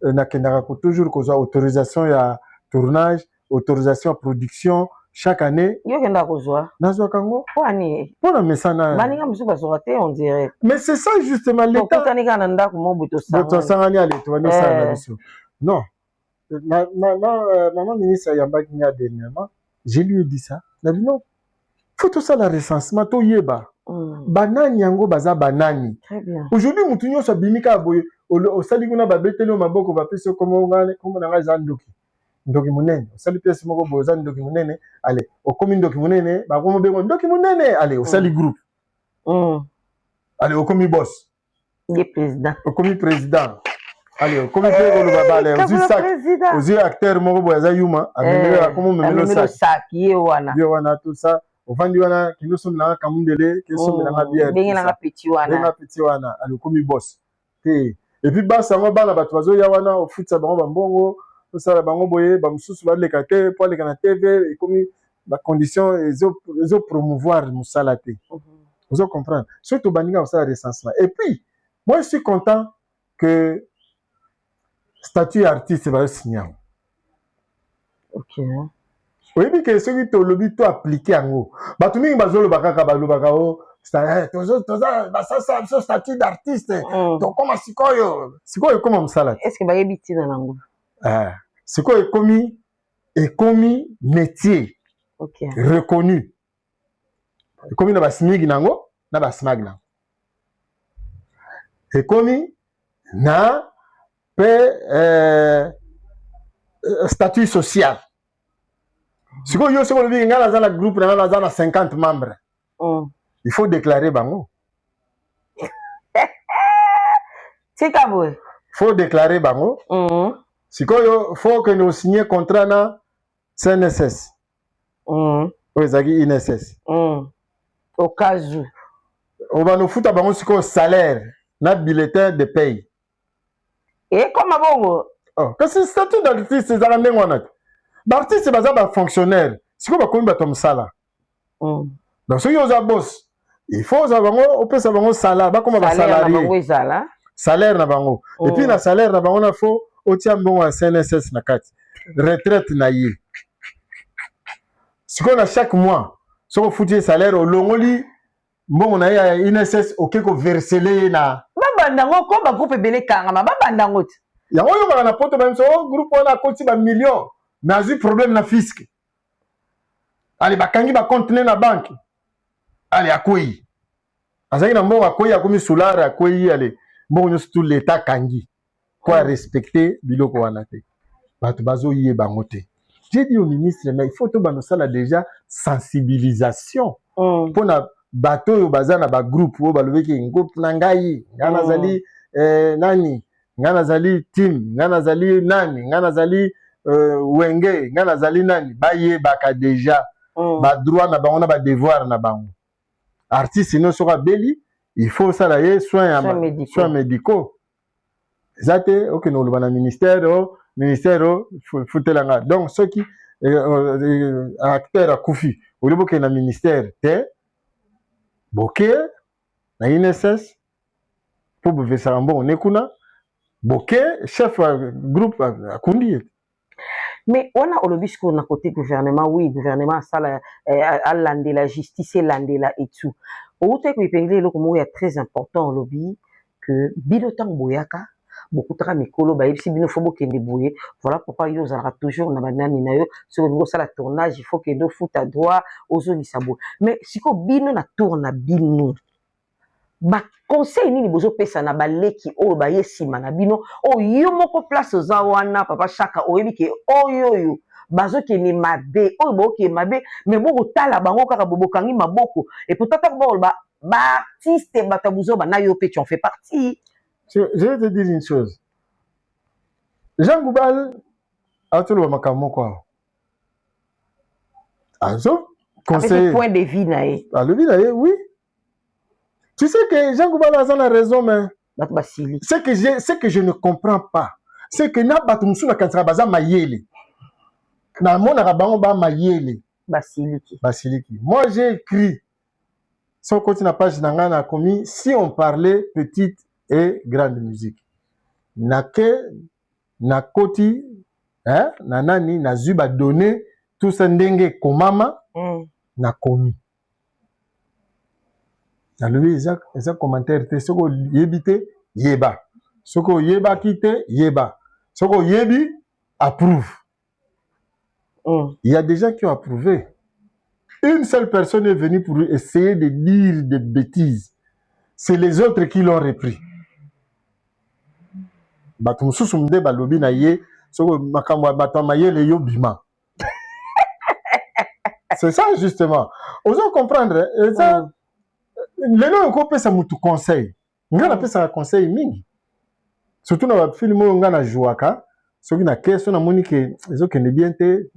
na kendaka ko toujours kozwa autorisation ya tournage, autorisation ya production chaque année. Yo kenda kozwa. Nazwa kango. Kwani? Pona mesana. Baninga musu bazwa te on dirait. Mais c'est ça justement l'état. Ko tanika na ndako mo buto sanga. Buto sanga ni ale to ni sala biso. Non. Maman ministre Yambaki Nya dernièrement, je lui ai dit ça. Il a dit non. Faut tout ça la recensement to yeba. Banani yango baza banani. Très bien. Aujourd'hui mutunyo so bimika boye o sali kuna ba betelo maboko ba pese comme na za ndoki. Ndoki munene. O sali pese moko boye za ndoki munene. Allez, o komi ndoki munene, ba komo bengo ndoki munene. Allez, o sali groupe. Allez, o komi boss. Le président. O komi président. Allez, comme aux acteurs moko boyaza yuma amemelo comme memelo sac yewana tout ça ofandi wana kindo so na kamundele kiso na bière benga na petit wana allez comme boss te et puis basa ngo bana bato bazo ya wana ofutsa bango bambongo to sala bango boye ba mususu ba leka te pour leka na TV et comme la condition ezo promouvoir musala te vous comprendre surtout baninga au ça recensement et puis moi je suis content que statut artiste va signer. Ok. Oui, mais que celui qui lobby to appliquer en haut. Bah tout le monde bazolo bakaka balobaka c'est ça statut d'artiste. Donc comment sikoyo comme ça. Est-ce que ba yebiti na nango? Sikoyo commis métier. Ok. Reconnu. Commis na ba smig nango, na ba smag nango. Et commis na statut social. Si vous avez un groupe de 50 membres, il faut déclarer bango. C'est comme il faut déclarer bango. Si il faut que nous signions contrat na CNSS. Ou INSS. Au cas où. On va nous foutre bango sur salaire, notre bulletin de paye. Et comment bon? Oh, que c'est statut d'artiste, c'est un ndengwana. L'artiste c'est un fonctionnaire. Si vous avez un salaire. Donc si vous avez boss, il faut savoir on peut savoir salaire, pas comme un salarié. Salaire na bango. Et puis na salaire na bango na faut au tient bon à CNSS na kati. Retraite na yi. Si on a chaque mois, si on fout salaire au longoli, bon on a INSS OK ko verser na bandango ko ba groupe belé kangama ba bandango ti yango yo ba na poto même so groupe wana koti ba million mais azu problème na fisc ali bakangi ba compte na banque ali akoyi azaki na mbongo akoyi akomi soulard akoyi ali mbongo nyonso tout l'état kangi quoi respecter biloko wana te bato bazo yeba bango te. J'ai dit au ministre mais il faut to bano sala déjà sensibilisation pour na bato yo bazana ba groupe wo balobeki groupe na ngai ngana zali nani ngana zali team ngana zali nani ngana zali wenge ngana zali nani baye baka déjà ba droit na bango na ba devoir na bango artiste no soka beli il faut ça là soins médicaux zate OK no lobana ministère futelanga donc ceux qui acteur akufi oliboke na ministère te boké na INSS pour buvesa rambo nekuna boké chef groupe akundi. Mais on a olobisco na côté gouvernement oui gouvernement ça à l'ande la justice et l'andela et tout au te ko ipengele loko mo ya très important lobby que bilotan boyaka beaucoup tra mikolo ba yebisi bino fo bokende boye voilà pourquoi yo zara toujours na banani na yo sur niveau ça la tournage il faut que do foot à droit ozo lisabo mais siko bino na tourna bino ba conseil nini bozo pesa na baleki o ba yesima na bino o yo moko place za wana papa chaka o yebi ke o yo bazo ke ni mabe o bo ke mabe mais boko tala bango kaka bobokangi maboko et pourtant ba artiste batabuzo ba na yo pe tu en fais partie. Je vais te dire une chose. Jean Goubal a tout le macamo quoi. Also, conseiller. Point de vie nae. Ah, le vie nae, oui. Tu sais que Jean Goubala a raison, mais ce que je ne comprends pas, c'est que na batumsu na kansaka baza mayele. Na mona rabango ba mayele. Basiliki. Moi j'ai écrit sur côté na page nanga na commis si on parlait petite et grande musique. Na koti hein na nani na zuba donné tout ça ndenge komama na commis. Na lui ça commentaire te soko yebite yeba. Soko yeba kite yeba. Soko yebi approuve. Il y a des gens qui ont approuvé. Une seule personne est venue pour essayer de dire des bêtises. C'est les autres qui l'ont repris. C'est ça justement. Osons comprendre. Les gens ont fait ça mutu conseil. On a fait ça conseil mingi. Surtout dans le film où on a joué à ceux qui na question na moni que les autres ne bien te.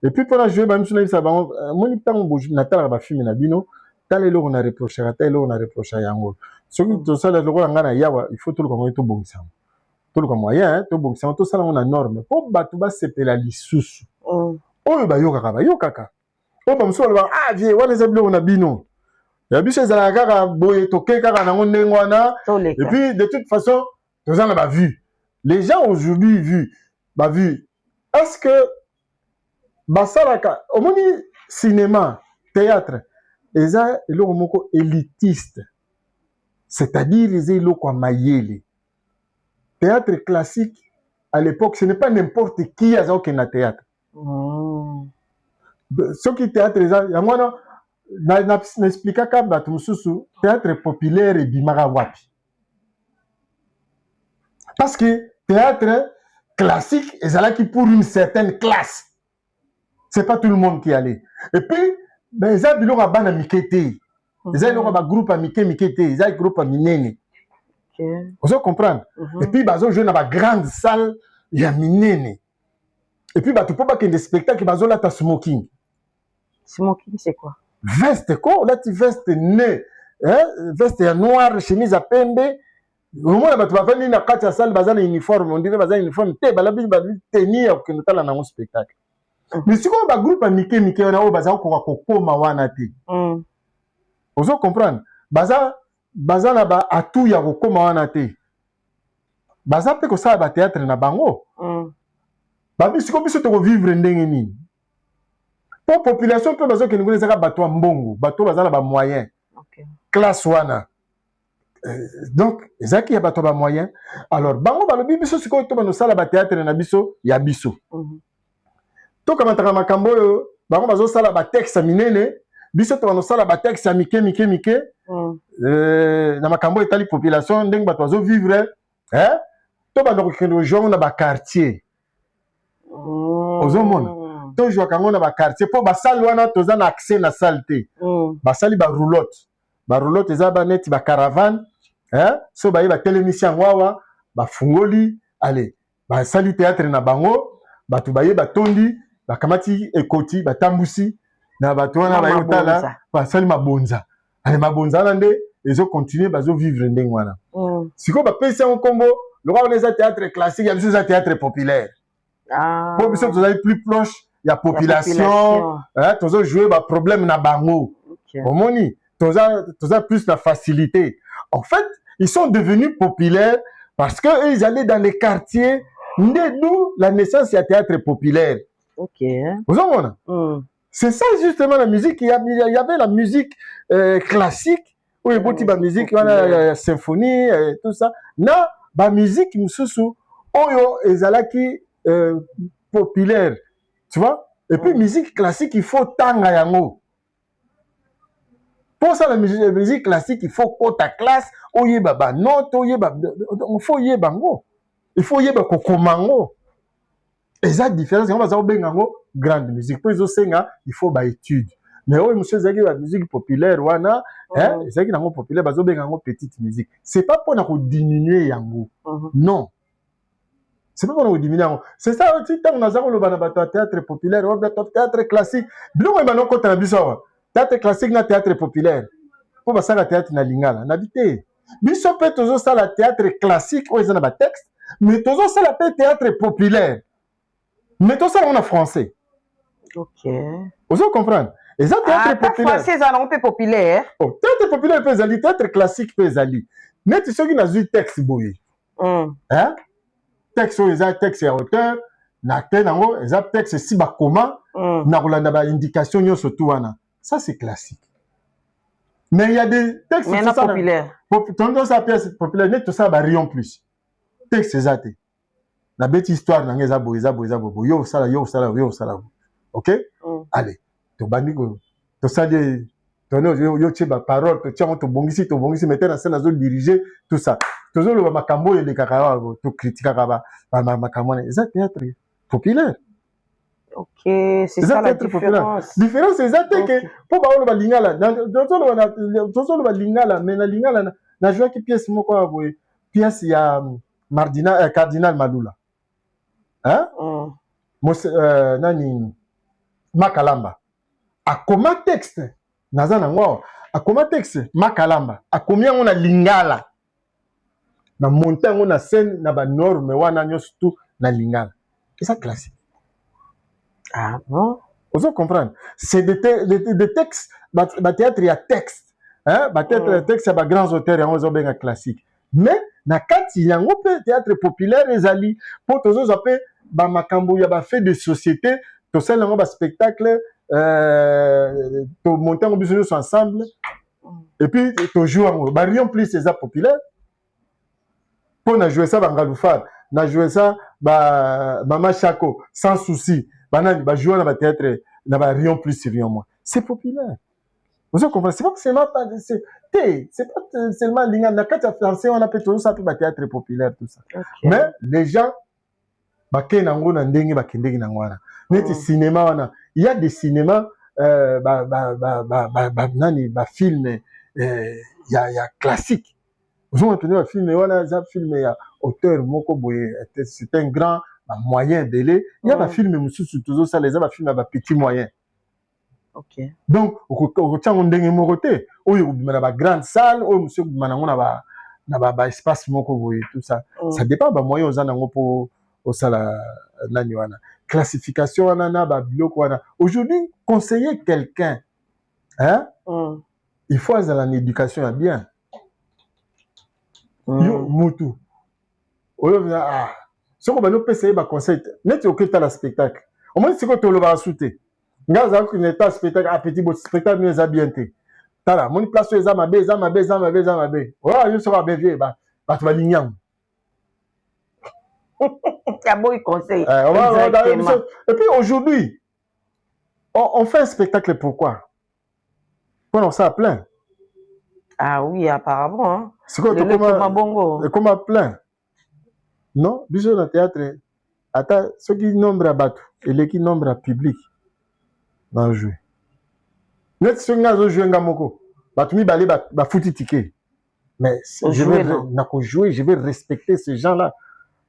Et puis pour la jouer même sur ça moni tant bouge na tala ba film na bino tala lo on a reproché tala lo on a reproché yango. Ceux qui tout ça le rôle ngana yawa il faut tout le comme tout bon ça. Tout le moyen tout bon ça tout ça on a norme. Pour batu ba sepela lisusu. Oyo ba yokaka. O ba mso ba ah vie wana za bilo on a bino. Ya biso za kaka boye toke kaka na ndengo wana. Et puis de toute façon nous en avons vu. Les gens aujourd'hui vu est-ce que Basaraka, au moins cinéma, théâtre, ils ont le mot élitiste, c'est-à-dire ils ont quoi maïeli. Théâtre classique, à l'époque, ce n'est pas n'importe qui a qui na théâtre. Ce qui théâtre, il y a moi n'explique pas que théâtre populaire et bimara wapi. Parce que théâtre classique, ils ont qui pour une certaine classe. C'est pas tout le monde qui allait. Et puis, ben, ils ont biloko à bana mikete. Ils ont un groupe à mikete. Ils ont un groupe à minene. Vous allez comprendre. Et puis, ils ont joué dans la grande salle, il y a minene. Et puis, tu peux pas qu'il y ait des spectacles, ils ont là, tu as smoking. Smoking, c'est quoi? Veste, quoi? Là, tu veste nez. Hein? Veste noire, chemise à pembe. Au moins, tu vas faire une salle, tu as un uniforme. On dirait que tu as un uniforme. Tu vas tenir pour que nous ayons un spectacle. Mais si on a un groupe à Mike, on a un kokoma wana te. Vous comprenez? Baza na ba atu ya kokoma wana te. Baza pe ko sa ba théâtre na bango. Ba biso ko biso to vivre ndenge nini. Pour population pe bazo ke ngone zaka bato mbongo, bato baza na ba moyen. Classe wana. Donc, ezaki ya bato ba moyen. Alors bango ba lobi biso siko to ba no sala ba théâtre na biso ya biso. To kamataka makambo oyo bango bazosala batexte minene biso to banosala batexte ya mike na makambo etali population ndenge bato bazovivre to bandoko kende ojwango na baquartier ozomona to ojwaka yango na baquartier mpo basali wana toza na accès na sale te basali baroulotte eza baneti bacaravane so baye batelemisi yango awa bafungoli ale basali théâtre na bango bato baye batondi bakamati ekoti batambusi na bato wana baye otala basali mabonza ale mabonza wana nde ezo continuer bazo vivre ndenge wana siko bapesi yango kombo lokola wana eza théâtre classique ya biso eza théâtre populaire po biso tozali plus proche ya population tozo jouer baproblème na bango omoni toza plus la facilité en fait ils sont devenus populaires parce que ils allaient dans les quartiers d'où la naissance du théâtre populaire. Vous avez c'est ça justement la musique. Il y avait la musique classique, où il y a la musique, la symphonie, tout ça. Na, la musique, msusu, oyo ezalaki populaire. Tu vois? Et puis, musique classique, il faut tanga yango. Pour ça, la musique classique, il faut que ta classe, oye baba note, oye baba, il faut oye bango. Il faut y avoir kokomango. Et ça différence, on va dire bengango grande musique. Pour les senga, il faut ba étude. Mais oui, monsieur Zagi la musique populaire wana, Zagi nango populaire, bazo bengango petite musique. C'est pas pour nous diminuer yango. Non. C'est pas pour nous diminuer yango. C'est ça aussi tant on a zaro le bana théâtre populaire, ou théâtre classique. Bilo moi maintenant quand on a biso. Théâtre classique na théâtre populaire. pour passer la théâtre na lingala n'habité biso pe tozo ça la théâtre classique ou ils ont ba texte mais tozo ça la théâtre populaire mais tout ça on a français. OK. Vous comprenez? Et ça théâtre populaire. Français ça non peu populaire. Oh, théâtre populaire peut aller, théâtre classique peut aller. Mais tu sais qu'il a eu texte boy. Hein? Texte ils ont texte à hauteur, na tenango, ils ont texte si ba comment, na rolanda ba indication yo surtout wana. Ça c'est classique. Mais il y a des textes mais populaire. Tendance à pièce populaire, mais tout ça ba rien plus. Texte exact. Na bête histoire na ngeza boy yo sala. OK? Allez. To bandiko to ça de tono yo tcheba parole to tchama to bongisi mettre en scène na zo diriger tout ça. Tozo le makambo le kakara to critiquer ba makambo ça théâtre populaire. OK, c'est ça la différence. Différence c'est ça que pour ba lo ba lingala tozo lo ba lingala mais na lingala na joie qui pièce moko aboye pièce ya cardinal Malula. Hein? Nani Makalamba. A comment texte nazana ngwa a comment texte Makalamba a combien on a lingala na montagne on a scène na ba norme wana nyos tout na lingala c'est ça classique. Ah bon, vous comprendre c'est des textes ba théâtre ya texte hein ba théâtre texte ba grands auteurs ya on benga classique mais na kati yango pe théâtre populaire ezali pour tozo zape ba makambo ya ba fait de société to sel yango ba spectacle to monter en business ensemble et puis to jouer en ba rien plus c'est ça populaire pour na jouer ça ba Ngaloufar na jouer ça ba Mama Chako sans souci banani ba jouer na ba théâtre na ba rien plus rien moins c'est populaire. Vous comprenez? C'est pas seulement c'est pas seulement l'inga na kata français on appelle tout ça pour ba théâtre populaire tout ça. Okay. Mais les gens ba kenango na ndenge ba kendeki na ngwana net cinéma wana il y a des cinémas film ya classique. Vous entendez un film wana za film ya auteur moko boye c'est un grand moyen délai il y a un film mususu toujours ça les a film ba petit moyen. OK. Donc au tchango ndenge moko te oyo na ba grande salle oyo monsieur manango na ba espace moko boye tout ça ça dépend ba moyen aux anango pour au sala nani wana classification wana na ba biloko wana aujourd'hui conseiller quelqu'un hein il faut avoir une éducation ya bien yo mutu oyo soko ba no pesa ba conseil net oketa la spectacle au moins siko to lo ba souté ngaza ko ne ta spectacle a petit beau spectacle nous a bien té tala mon place eza mabe oh yo soko ba vieux ba to ba lignam. C'est bon conseil. Et puis aujourd'hui, on fait un spectacle pourquoi? Pour on s'en plein. Ah oui, apparemment. Hein. C'est quoi comment plein? Non, bisous dans le théâtre. Attends, ceux qui nombrent à battre et les qui nombrent à public dans le jeu. Net ceux qui ont joué un gamoko, batumi balé ba fouti ticket. Mais je vais respecter ces gens-là.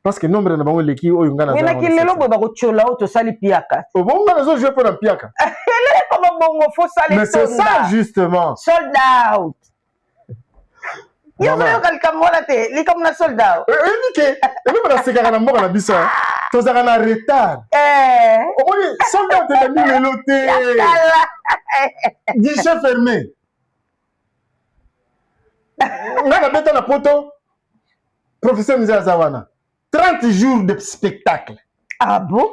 Parce que nombre na bango leki oyo ngana za. Mais na kilelo bo ba ko chola o to sali piaka. O bon ngana zo jouer pour la piaka. Ele comme bongo faut sali. Mais c'est ça justement. Sold out. Yo veo quelqu'un mola te, li comme na sold out. Nike, et même na sekara na mboka na biso. To zaka na retard. O moni sold out na ni meloté. Guichet fermé. Ngana beta na poto. Professeur Mzee Zawana. 30 jours de spectacle. Ah bon?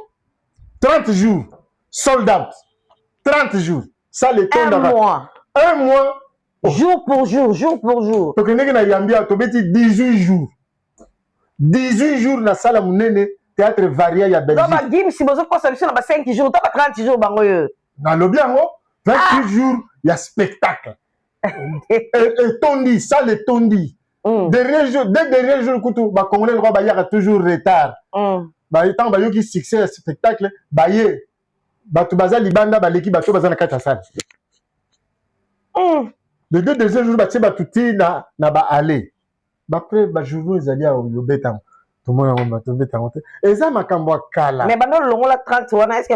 30 jours. Sold out. 30 jours. Ça, le temps mois. Un mois. Jour pour jour, jour pour jour. Donc, il y a 18 jours. 18 jours dans la salle de théâtre varié à Belgique. Donc, Gim, si vous avez 5 jours, 30 jours, dans le bien, 28 jours, il y a spectacle. Et tondi, ça, le tondi. Dès dernier jour, les Congolais ont toujours retard. Tant que succès le spectacle, les 2 derniers jours, ils ont allé. Après, jour, ils allaient au béton. Tout le monde a béton. Et ça, kala. Mais pendant le long, la 30, est-ce que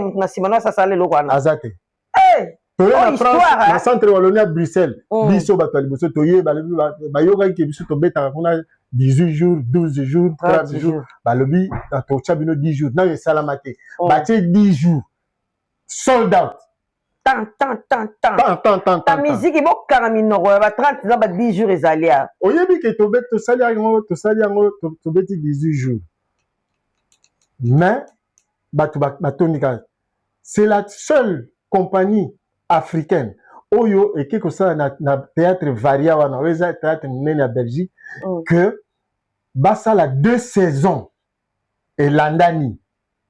ça s'allait le Azate. toye histoire, France hein? na centre Wallonie à Bruxelles biso bato ya liboso toye bayokaki ke biso tobetaka kuna 18 jours 12 jours 30 jours balobi totya bino 10 jours nayo esalama te batie 10 jours sold out ta musique ebokanga minoko ya ba 30 na ba 10 jours ezali a oyebi ke tosali yango tobeti 18 jours mais bato batondika c'est la seule compagnie africaine oyo eke kosala na théâtre varia wana oyo eza théâtre monene ya Belgique que basala 2 saisons elandani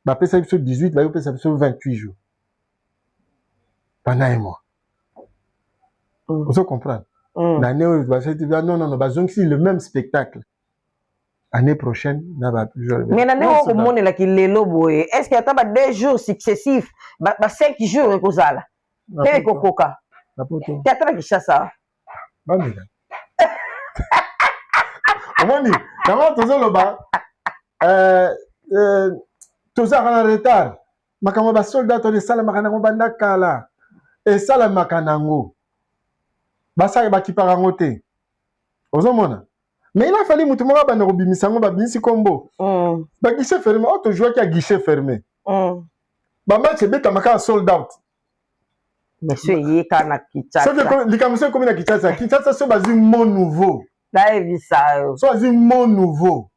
bapesa biso 18 bayopesa biso 28 jours pendant un mois. Vous comprenez? L'année où non, bazongisi le même spectacle. Année prochaine, n'a pas plus. Mais l'année où on est là qui les loboé, est-ce qu'il y a pas 2 jours successifs, 5 jours et cause là? Quel cococa? Tu as très cher ça. Bamida. Comment dire? Comment tu as le bas? Tu as en retard. Makambo ba soldat to de sala makanango banda kala. Et sala makanango. Basa bakipaka ngo te. Ozomona. Mais il a fallu mutu moko bana kobimisa ngo babimisi kombo. Ba guichet fermé, auto joueur qui a guichet fermé. Ba match beta maka sold out. Monsieur yeka na Kinshasa. C'est que les commissions comme na Kinshasa, Kinshasa so bazi mon nouveau. Daevi ça. So bazi mon nouveau.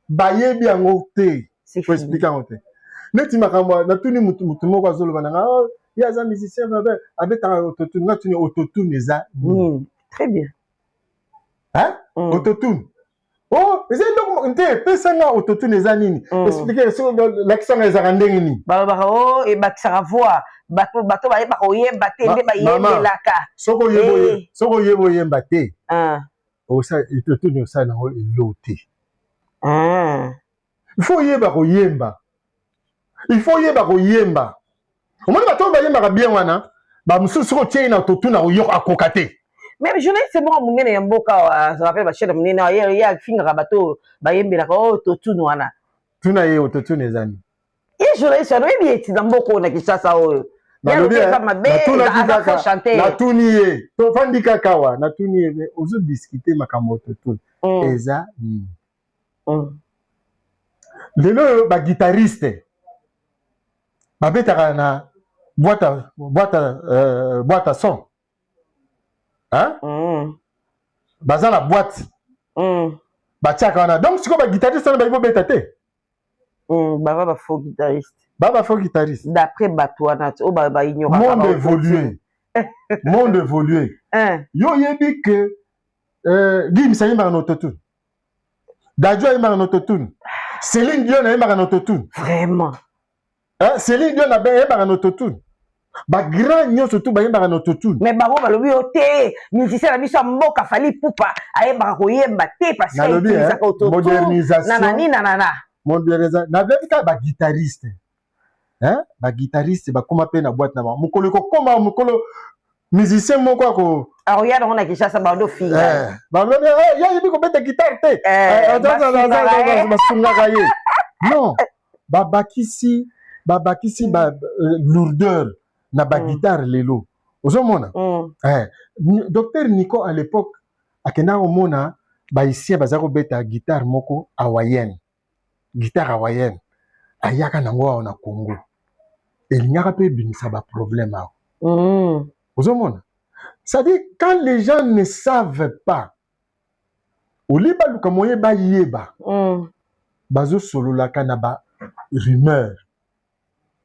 Ba yebi yango te. C'est faut expliquer ngo te. Neti makambo na tuni mutu moko azoloba na il y a des musiciens avec autotune. Là, tu es autotune, très bien. Hein? Autotune. Oh, mais c'est donc, tu sais, autotune, les années. Expliquez, l'accent est arrangé. Oh, et ça voix. Bato, yé, laka. Soko yé, baté. Oh, ça, autotune, ça, non, l'auté. Il faut yéba. Il faut yéba. Au moins, bato bayemba bien wana ba mususu ko tie na autotune na yo akokate. Même journée c'est bon mungene ya mboka ça rappelle ba chef munene ya finga bato bayembela ko autotune wana. Tuna ye autotune ezani. Et journée c'est oui bien ti na mboko na Kinshasa oyo. Ya lo ka mabe na chanter. Na tuni ye. To fandi kakawa na tuni ye ozo discuter makambo autotune. Eza ni. Lelo ba guitariste. Ba betaka na boîte à son. Hein? Baza la boîte. Donc, si vous guitariste, vous avez bêté. Baba faux guitariste. Baba faux guitariste. D'après Batouana, Baba ignorant. Monde évolué. Monde évolué. Yo yebi que Guy Saïm a un autotune. Dadjo a un autotune. Céline Dion a un autotune. Vraiment. Céline Dion a un autotune. Ba grand nyo surtout ba yemba na autotune. Mais ba lobi oté, musicien na biso mboka fali pupa, ayeba ko yemba te parce que il a autotune. Modernisation. Nanana. Modernisation. Na beka ba guitariste. Hein? Ba guitariste ba koma pe na boîte na ba. Mukolo ko koma mukolo musicien moko ko. Ah regarde on a qui ça ba do fille. Ba lobi ya yebi ko beta guitare te. Ba sunga kaye. Non. Ba bakisi lourdeur na ba guitare lelo ozomona docteur Nico à l'époque akenda omona ba ici bazako beta guitare moko hawaïenne ayaka nango na Congo elinyaka pe binisa ba problème ozomona ça dit quand les gens ne savent pas oliba luka moye ba yeba bazo solola kana ba rumeur.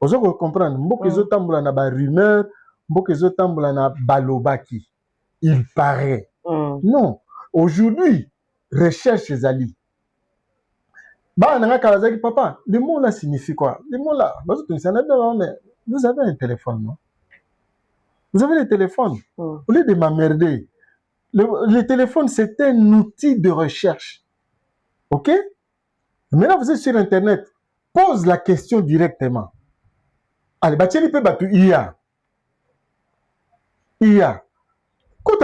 Vous comprendre, mboka ezotambola na ba rumeur, mboka ezotambola na balobaki. Il paraît. Non, aujourd'hui, recherche ezali. Ba nanga kalazaki papa, le mot là signifie quoi? Le mot là, bazo tunisa na bien mais vous avez un téléphone, non? Vous avez le téléphone. Au lieu de m'emmerder, le téléphone c'est un outil de recherche. OK? Maintenant vous êtes sur internet, pose la question directement. Allez, batieni pe batu IA. Quand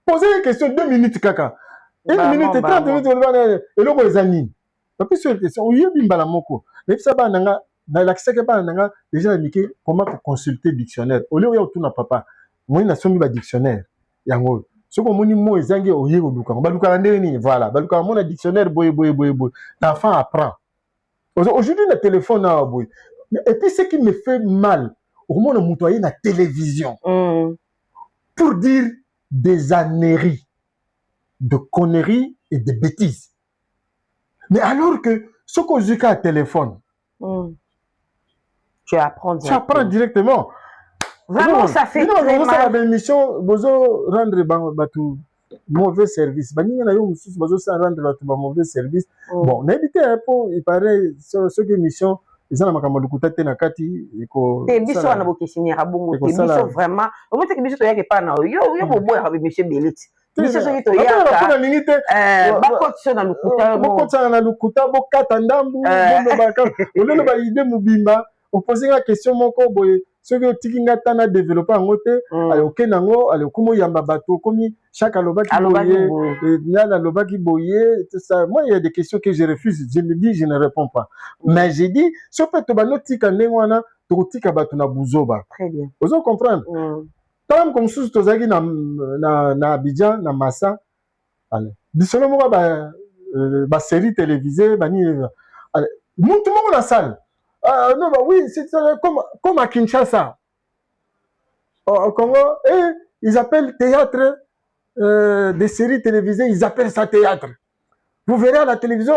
posez une question 2 minutes kaka. 1 minute et 30 minutes et l'homme est ani. Pas plus sur une question. Oui, bimbala moko. Mais ça va nanga na l'accès que pas nanga déjà indiqué comment consulter dictionnaire. Au lieu où tout n'a papa. moi na sombi ba dictionnaire yango ce que moni mo ezangi oye koduka baluka ndeni voilà baluka mon dictionnaire boy l'enfant apprend aujourd'hui le téléphone na boy et puis ce qui me fait mal au moins on motoyer na télévision pour dire des âneries de conneries et de bêtises mais alors que ce qu'on joue à téléphone tu apprends directement. Vraiment, non, ça fait très mal. Ça émission, bozo rendre batu mauvais service. Bani na yo mususu bozo ça rendre batu mauvais service. Bon, n'hésitez pas pour il paraît ce que émission ils ont makambo lukuta te na kati iko. Te biso na bokesini rabongo te biso vraiment. Au moins que biso to yake pa na yo bobo ya monsieur Belit. Biso so to yaka. Ba ningite. Bakotso na lukuta. Bakotsa na lukuta bokata ndambu bono baka. Olelo ba idée mubimba. On posait la question moko boye ce que tikinga tana développer en côté alors kenango alors comment yamba bato comme chaque aloba qui boye là l'aloba qui boye tout ça moi il y a des questions que je refuse je me dis je ne réponds pas mais j'ai dit ce peut to bano tika ndengwana to tika bato na buzoba très bien vous comprendre tant comme sous tozaki na Abidjan na Massa allez bisolo moko ba série télévisée bani monte moko la salle. Non, bah oui, c'est comme à Kinshasa. Au Congo, ils appellent théâtre des séries télévisées, ils appellent ça théâtre. Vous verrez à la télévision,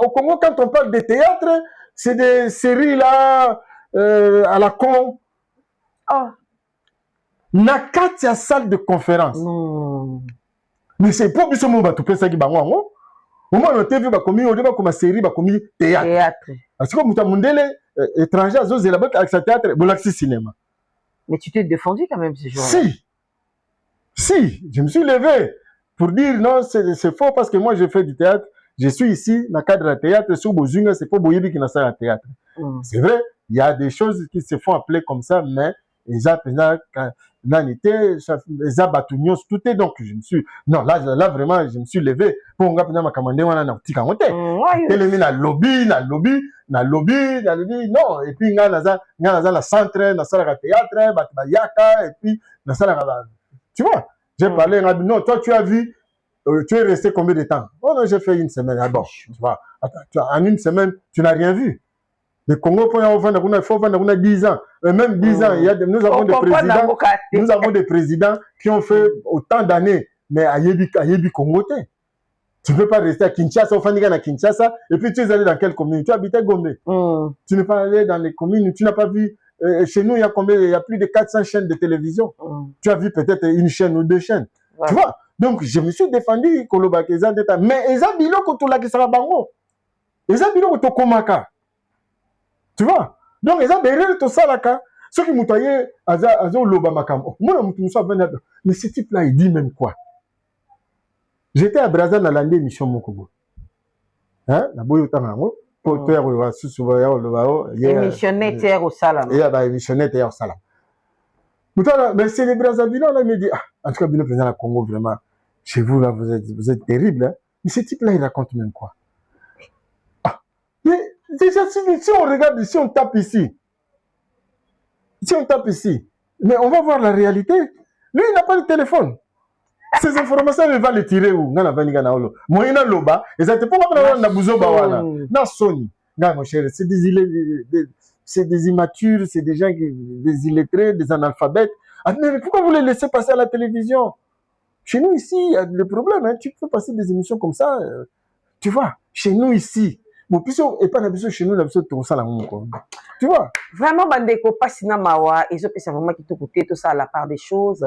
au Congo, quand on parle de théâtre, c'est des séries là, à la con. Nakati à salle de conférence. Mais c'est pas plus mon bateau, ça qui bango. Au moins, on TV, on a comme série, comme théâtre. Parce que mon mondele étranger à Zozé là-bas avec sa théâtre, Bolaxi cinéma. Mais tu t'es défendu quand même ce jour-là. Si, je me suis levé pour dire non, c'est faux parce que moi je fais du théâtre. Je suis ici dans le cadre de théâtre, sous Bozunga, c'est pas Boyebi qui n'a ça en théâtre. C'est vrai, il y a des choses qui se font appeler comme ça, mais les tout est donc je me suis non là vraiment je me suis levé pour nga ma commandé wana na tika ngote telemi na lobby non et puis nga naza la centre na sala théâtre batbayaka et puis na sala tu vois j'ai parlé non toi tu as vu tu es resté combien de temps oh non j'ai fait une semaine bon tu vois attends, en une semaine tu n'as rien vu. Le Congo, il faut vendre 10 ans. Même 10 ans, nous avons des présidents qui ont fait autant d'années. Mais à Yebi Congo, tu ne peux pas rester à Kinshasa, au Fanigan à Kinshasa, et puis tu es allé dans quelle commune? Tu habites à Gombe. Tu n'es pas allé dans les communes, tu n'as pas vu. Chez nous, il y a plus de 400 chaînes de télévision. Tu as vu peut-être une chaîne ou deux chaînes. Ouais. Tu vois? Donc, je me suis défendu, mais ils ont dit que tu l'as dit, ça va bango. Ils ont dit que tu komaka. Tu vois? Donc, ils ont derrière tout ça, là, ceux qui m'ont taillé, ils ont loba makamo. Moi, mais ce type-là, il dit même quoi? J'étais à Brazza dans l'année mission Mokobo. Hein? La boyo tango, porteur wa susuba ya lo émissionnaire au salam. Et bah émissionnaire au salam. Mais c'est les Brazzavillans là, il me dit en tout cas, le président du Congo vraiment, chez vous là, vous êtes terrible. Hein? Mais ce type-là, il raconte même quoi? Mais déjà, si on regarde, si on tape ici, mais on va voir la réalité. Lui, il n'a pas de téléphone. Ces informations, il va les tirer où? Moi, il a loba. Et ça te peut pas na buzoba wana. Na Sony. Mon cher, c'est des immatures, c'est des gens des illettrés, des analphabètes. Mais pourquoi vous les laissez passer à la télévision? Chez nous ici, il y a des problèmes. Hein. Tu peux passer des émissions comme ça. Tu vois, chez nous ici. Bon, puis et pas d'habitude chez nous, l'habitude tout ça là, tu vois. Vraiment, bandeko pas sina mawa, et je pense vraiment qu'il te côté tout ça à la part des choses,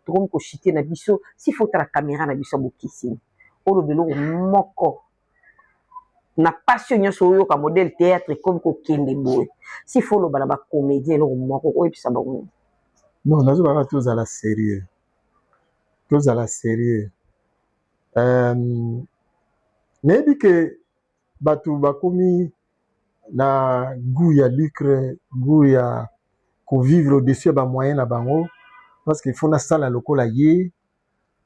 tout comme ko chité na biso, s'il faut la caméra na biso bokisi. O lo belo moko. Na passion sur yo comme modèle théâtre comme ko kende boy. S'il faut le balaba comédien lo moko o et puis ça ba. Non, nazo ba tous à la série. Tous à la série. Maybe que batu bakomi na goût ya lucre, goût ya ko vivre au-dessus ba moyen na bango parce qu'il faut na sala lokola ye,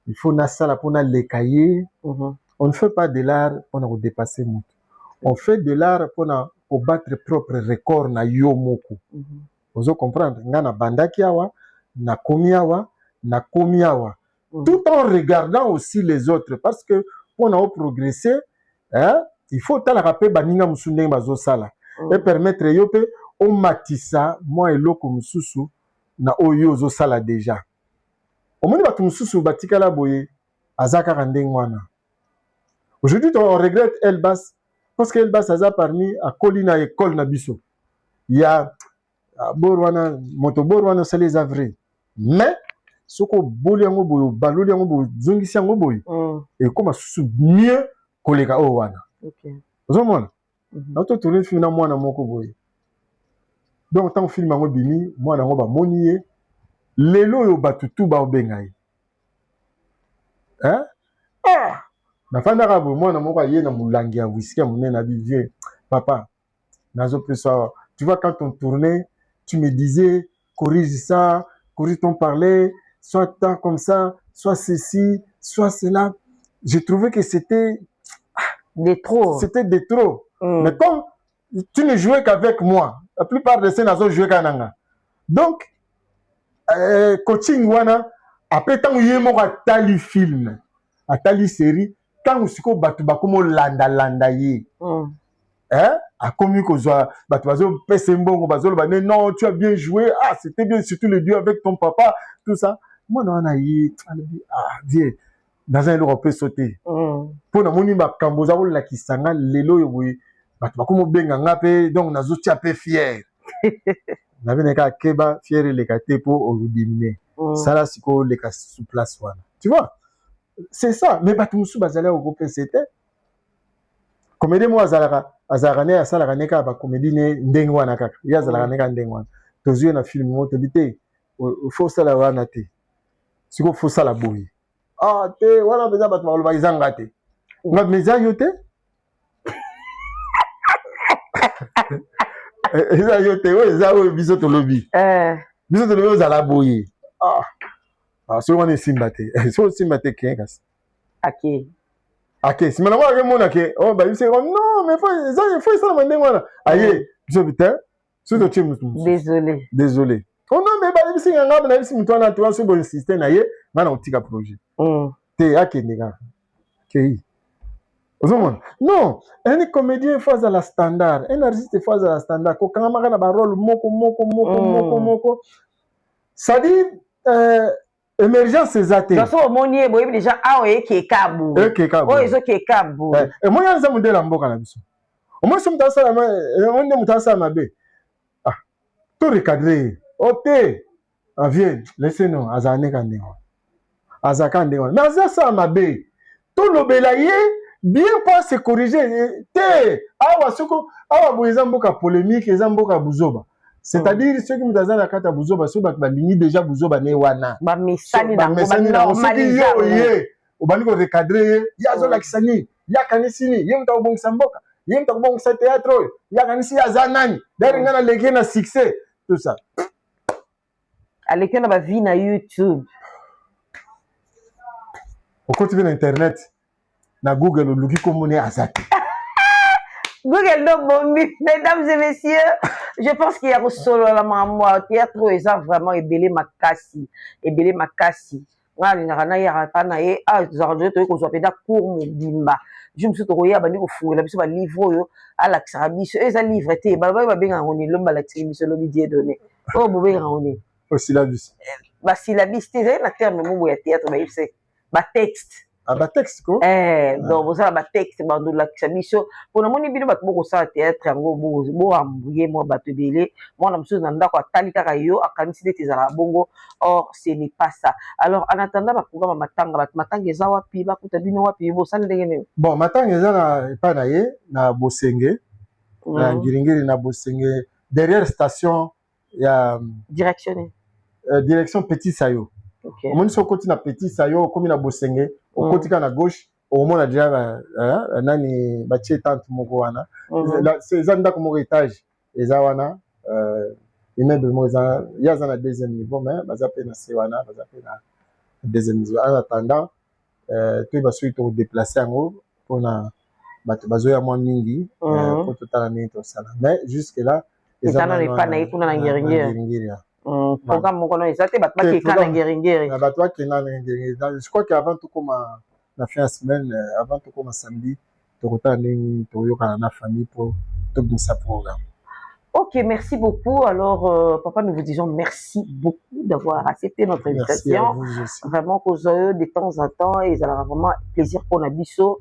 il faut na sala pour na lekaye. On ne fait pas de l'art pour dépasser mot. On fait de l'art pour battre propre record na yo moko. Vous comprendre? Nga na bandaki awa, na komi awa, na komi awa. Tout en regardant aussi les autres. Parce que pour nous progresser, hein, il faut talaka pe baninga musunde bazo sala. Et permettre yo pe o matissa moi eloko mususu na oyo zo sala déjà. Omoni batu mususu batikala boye azaka kandengwana. Aujourd'hui on regrette Elbas parce que Elbas aza parmi a kolina école na biso. Il y a borwana motoborwana c'est les avrais. Mais soko boli yango boyo baloli yango boyo zongisi yango boyo et comme susu mieux koleka o wana. OK. Ozomona? Auto tourner film na mwana moko boye. Donc tant film yango bimi mwana ngo ba moniye lelo yo batutu ba obengai. Hein? Ah! Na fanda ka boye mwana moko aye na mulangi ya whisky ya munene na vieux. Papa, nazo pesa. Tu vois quand on tournait, tu me disais corrige ça, corrige ton parler, soit tant comme ça, soit ceci, soit cela. J'ai trouvé que c'était de trop. C'était de trop. Mais comme tu ne jouais qu'avec moi, la plupart des scènes ont joué kananga. Donc coaching wana après tant yemo atali film, atali série, quand usiko batu bakomo landa ye. Hein? A commis que batu bazo pesembongo bazo ba non, tu as bien joué. Ah, c'était bien surtout le duo avec ton papa, tout ça. Moi non na yi, ah, viens. Dans un lot on peut sauter. Pour na moni ba kamboza ko la kisanga lelo yo boy. Batu bakomo benga ngape donc nazo tia pe fier. Na bene ka keba fier le kate pour odiminer. Ça là siko le ka sous place wana. Tu vois? C'est ça, mais batu musu bazala au groupe c'était comédie moi azalaka ne asalaka ne ka ba comédie ne ndenge wana kaka ya azalaka ne ka ndenge wana tozue na film mo tobite faut sala wana te siko faut sala boyi ah te wana beza batu baloba izanga te nga meza yo te eza yo te o eza o biso tolobi ozala boyi ah so wana simba te so simba te kengas OK. OK, si maintenant on regarde que oh bah c'est non mais faut ça mandé voilà. Aïe, je putain, c'est de chez Désolé. Désolé. Oh non mais bah c'est un gars mais si muto na toi sur bon système aïe, mana otika projet. T'es à Kenya. OK. Non, un comédien face à la standard, un artiste face à la standard, ko kanga maka na ba rôle moko. Ça dit émergence ces athées. Dans ce moment il y a déjà aoye qui est kabou. Oh ils ont qui est kabou. Et moi yanza modèle mboka na biso. Au moins somme tasa ma on est mutasa mabe. Ah, tout recadrer. OK. Ah viens, laissez-nous azane kandengo. Azakandego. Mais ça mabe. Tout l'obélaye bien pas se corriger. Te awa soko awa boyeza mboka polémique eza mboka buzoba. C'est-à-dire ceux qui me disent la carte à Bouzoba, ceux qui m'ont déjà Bouzoba ne wana. Ba misani na normaliser. Au bani ko recadrer, ya zo la kisani, ya kanisini, yem ta bon samboka, yem ta bon sa théâtre, ya kanisi ya zanani, d'ailleurs ngana leke na succès, tout ça. Aleke na ba vie na YouTube. Au continue na internet, na Google luki komone azaki. Google no bombi, mesdames et messieurs, je pense qu'il y a solo la maman théâtre eza vraiment ebele makasi. Ngani ngana ya pana e a zarjo to ko zopeda cours mobimba. Je me suis trouvé abandi ko fuela biso ba livre yo ala xabiso eza livre te ba benga ngoni lomba la xabiso lo bidie donné. Oh bo benga ngoni. Au syllabus. Ba syllabus te na terme mo ya théâtre ba yipse. Ba texte. Ah bah texte quoi? Donc vous avez un texte dans la xabiso pour moni bino bat boko sa théâtre yango bo ambuye mo batebele moi na msuzu nanda ko atali kaka yo akanisi de tezala bongo or ce n'est pas ça. Alors en attendant ba programme matanga eza wapi ba kuta bino wapi bo sala ndenge ne. Bon matanga eza na pa na ye na Bosenge na Ngiringiri na Bosenge derrière station ya direction Petit Sayo. Okay. Au moins sur côté na Petit Sayo comme na Bosenge au côté na gauche au moins déjà nani batie tante moko wana c'est zanda comme étage eza wana immeuble mo eza ya za na deuxième niveau mais baza pe na se wana baza pe na deuxième niveau en attendant tu vas suite au déplacer en pour na bato bazoya mwa mingi pour tout à la nuit tout ça mais jusque là eza na pas na kuna na Ngiringiri. Programme mon kono ezate bat ba ke kana ngeri. Na batwa ke na ngeri. Je crois qu'avant tout comme na fin de semaine, avant tout comme samedi, tu retournes ndenge to yoka na famille pour tout bien sa programme. Ok, merci beaucoup. Alors, papa, nous vous disons merci beaucoup d'avoir accepté notre invitation. Merci à vous aussi. Vraiment, qu'aux eux, de temps en temps, et ça a vraiment plaisir pour Nabiso.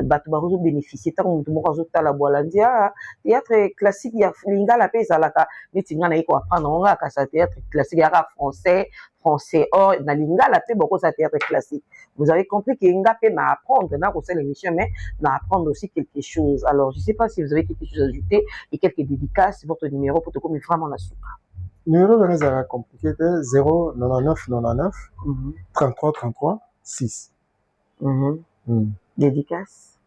Batubaruzo bénéficier tant que nous avons la Boalandia théâtre classique il y a lingala pe zalaka mitinga na iko apprendre on a ka théâtre classique ya français or na lingala pe beaucoup ça théâtre classique. Vous avez compris que nga pe na apprendre na ko l'émission mais na apprendre aussi quelque chose. Alors je sais pas si vous avez quelque chose à ajouter et quelques dédicaces votre numéro pour te comme vraiment la soupe. Numéro de réserve compliqué 099 99 33 33 6. Dédicace?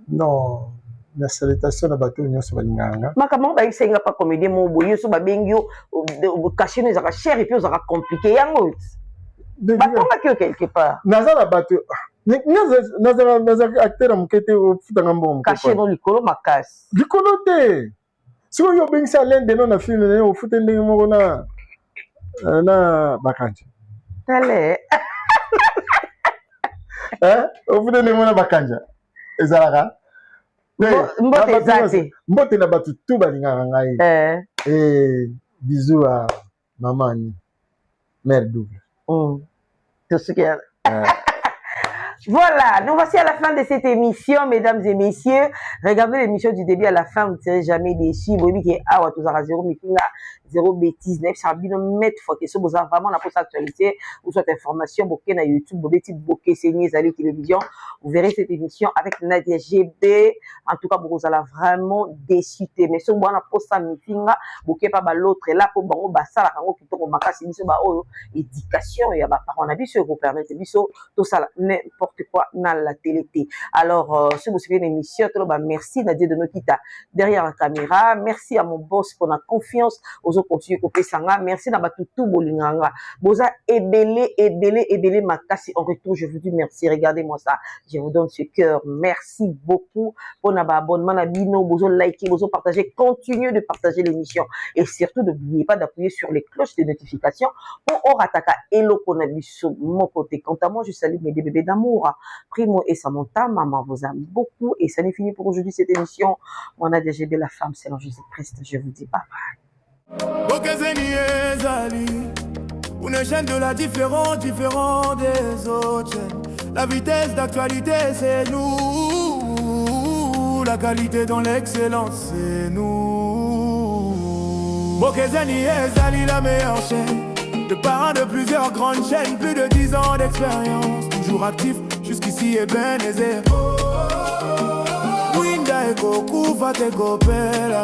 Non, la salutation de bateau union sur Balinganga. Ma comment va essayer pas comédie mon boyo so ba bengyo cacher nous a cher et puis on a compliqué yango. Ba comment quelque part. Naza la bateau. Naza acteur mukete au futanga mbom. Cacher dans likolo makasi. Likolo te. Si on yo bengisa l'un de nos na film au futende mo na bakanje. Tale. Au bout de l'émona bakanja ezalaka mbote zate mbote na batu tout balinga ngai bisous à maman mère double tout ce qu'il y a. Voilà, nous voici à la fin de cette émission, mesdames et messieurs. Regardez l'émission du début à la fin, vous ne serez jamais déçus. Vous voyez qu'il y a 0 meeting, 0 bêtise, 9, ça va mettre faut que ce vous avez vraiment la poste actualité ou soit information, bokeh na YouTube, bokeh saigner, allez télévision. Vous verrez cette émission avec Nadia GB. En tout cas, vous allez vraiment décider. Mais si vous avez poste meeting, bokeh pas l'autre là pour bon basa la kango qui tombe makasi biso ba oyo éducation et ba parents na biso vous permettre biso tout ça n'importe quoi dans la télé. Alors, si vous suivez l'émission, merci Nadia de Nokita derrière la caméra. Merci à mon boss pour la confiance. Aux autres continuer couper sanga. Merci à Batutu Bolinganga. Boza ebele makasi. En retour, je vous dis merci. Regardez-moi ça. Je vous donne ce cœur. Merci beaucoup pour l'abonnement à Bino. Bozo liker, bozo partager. Continuez de partager l'émission. Et surtout, n'oubliez pas d'appuyer sur les cloches de notification pour Orataka Elo Konabiso. Mon côté. Quant à moi, je salue mes bébés d'amour. Primo et Samantha, maman vous aime beaucoup et ça n'est fini pour aujourd'hui cette émission. On a déjà de la femme selon Jésus-Christ. Je vous dis bye bye. Une chaîne de la différent des autres chaînes. La vitesse d'actualité c'est nous. La qualité dans l'excellence c'est nous. Bokezani Ezali la meilleure chaîne. De parents de plusieurs grandes chaînes, plus de 10 ans d'expérience. Toujours actif, jusqu'ici est ben aisé. Winda et Goku va te copela.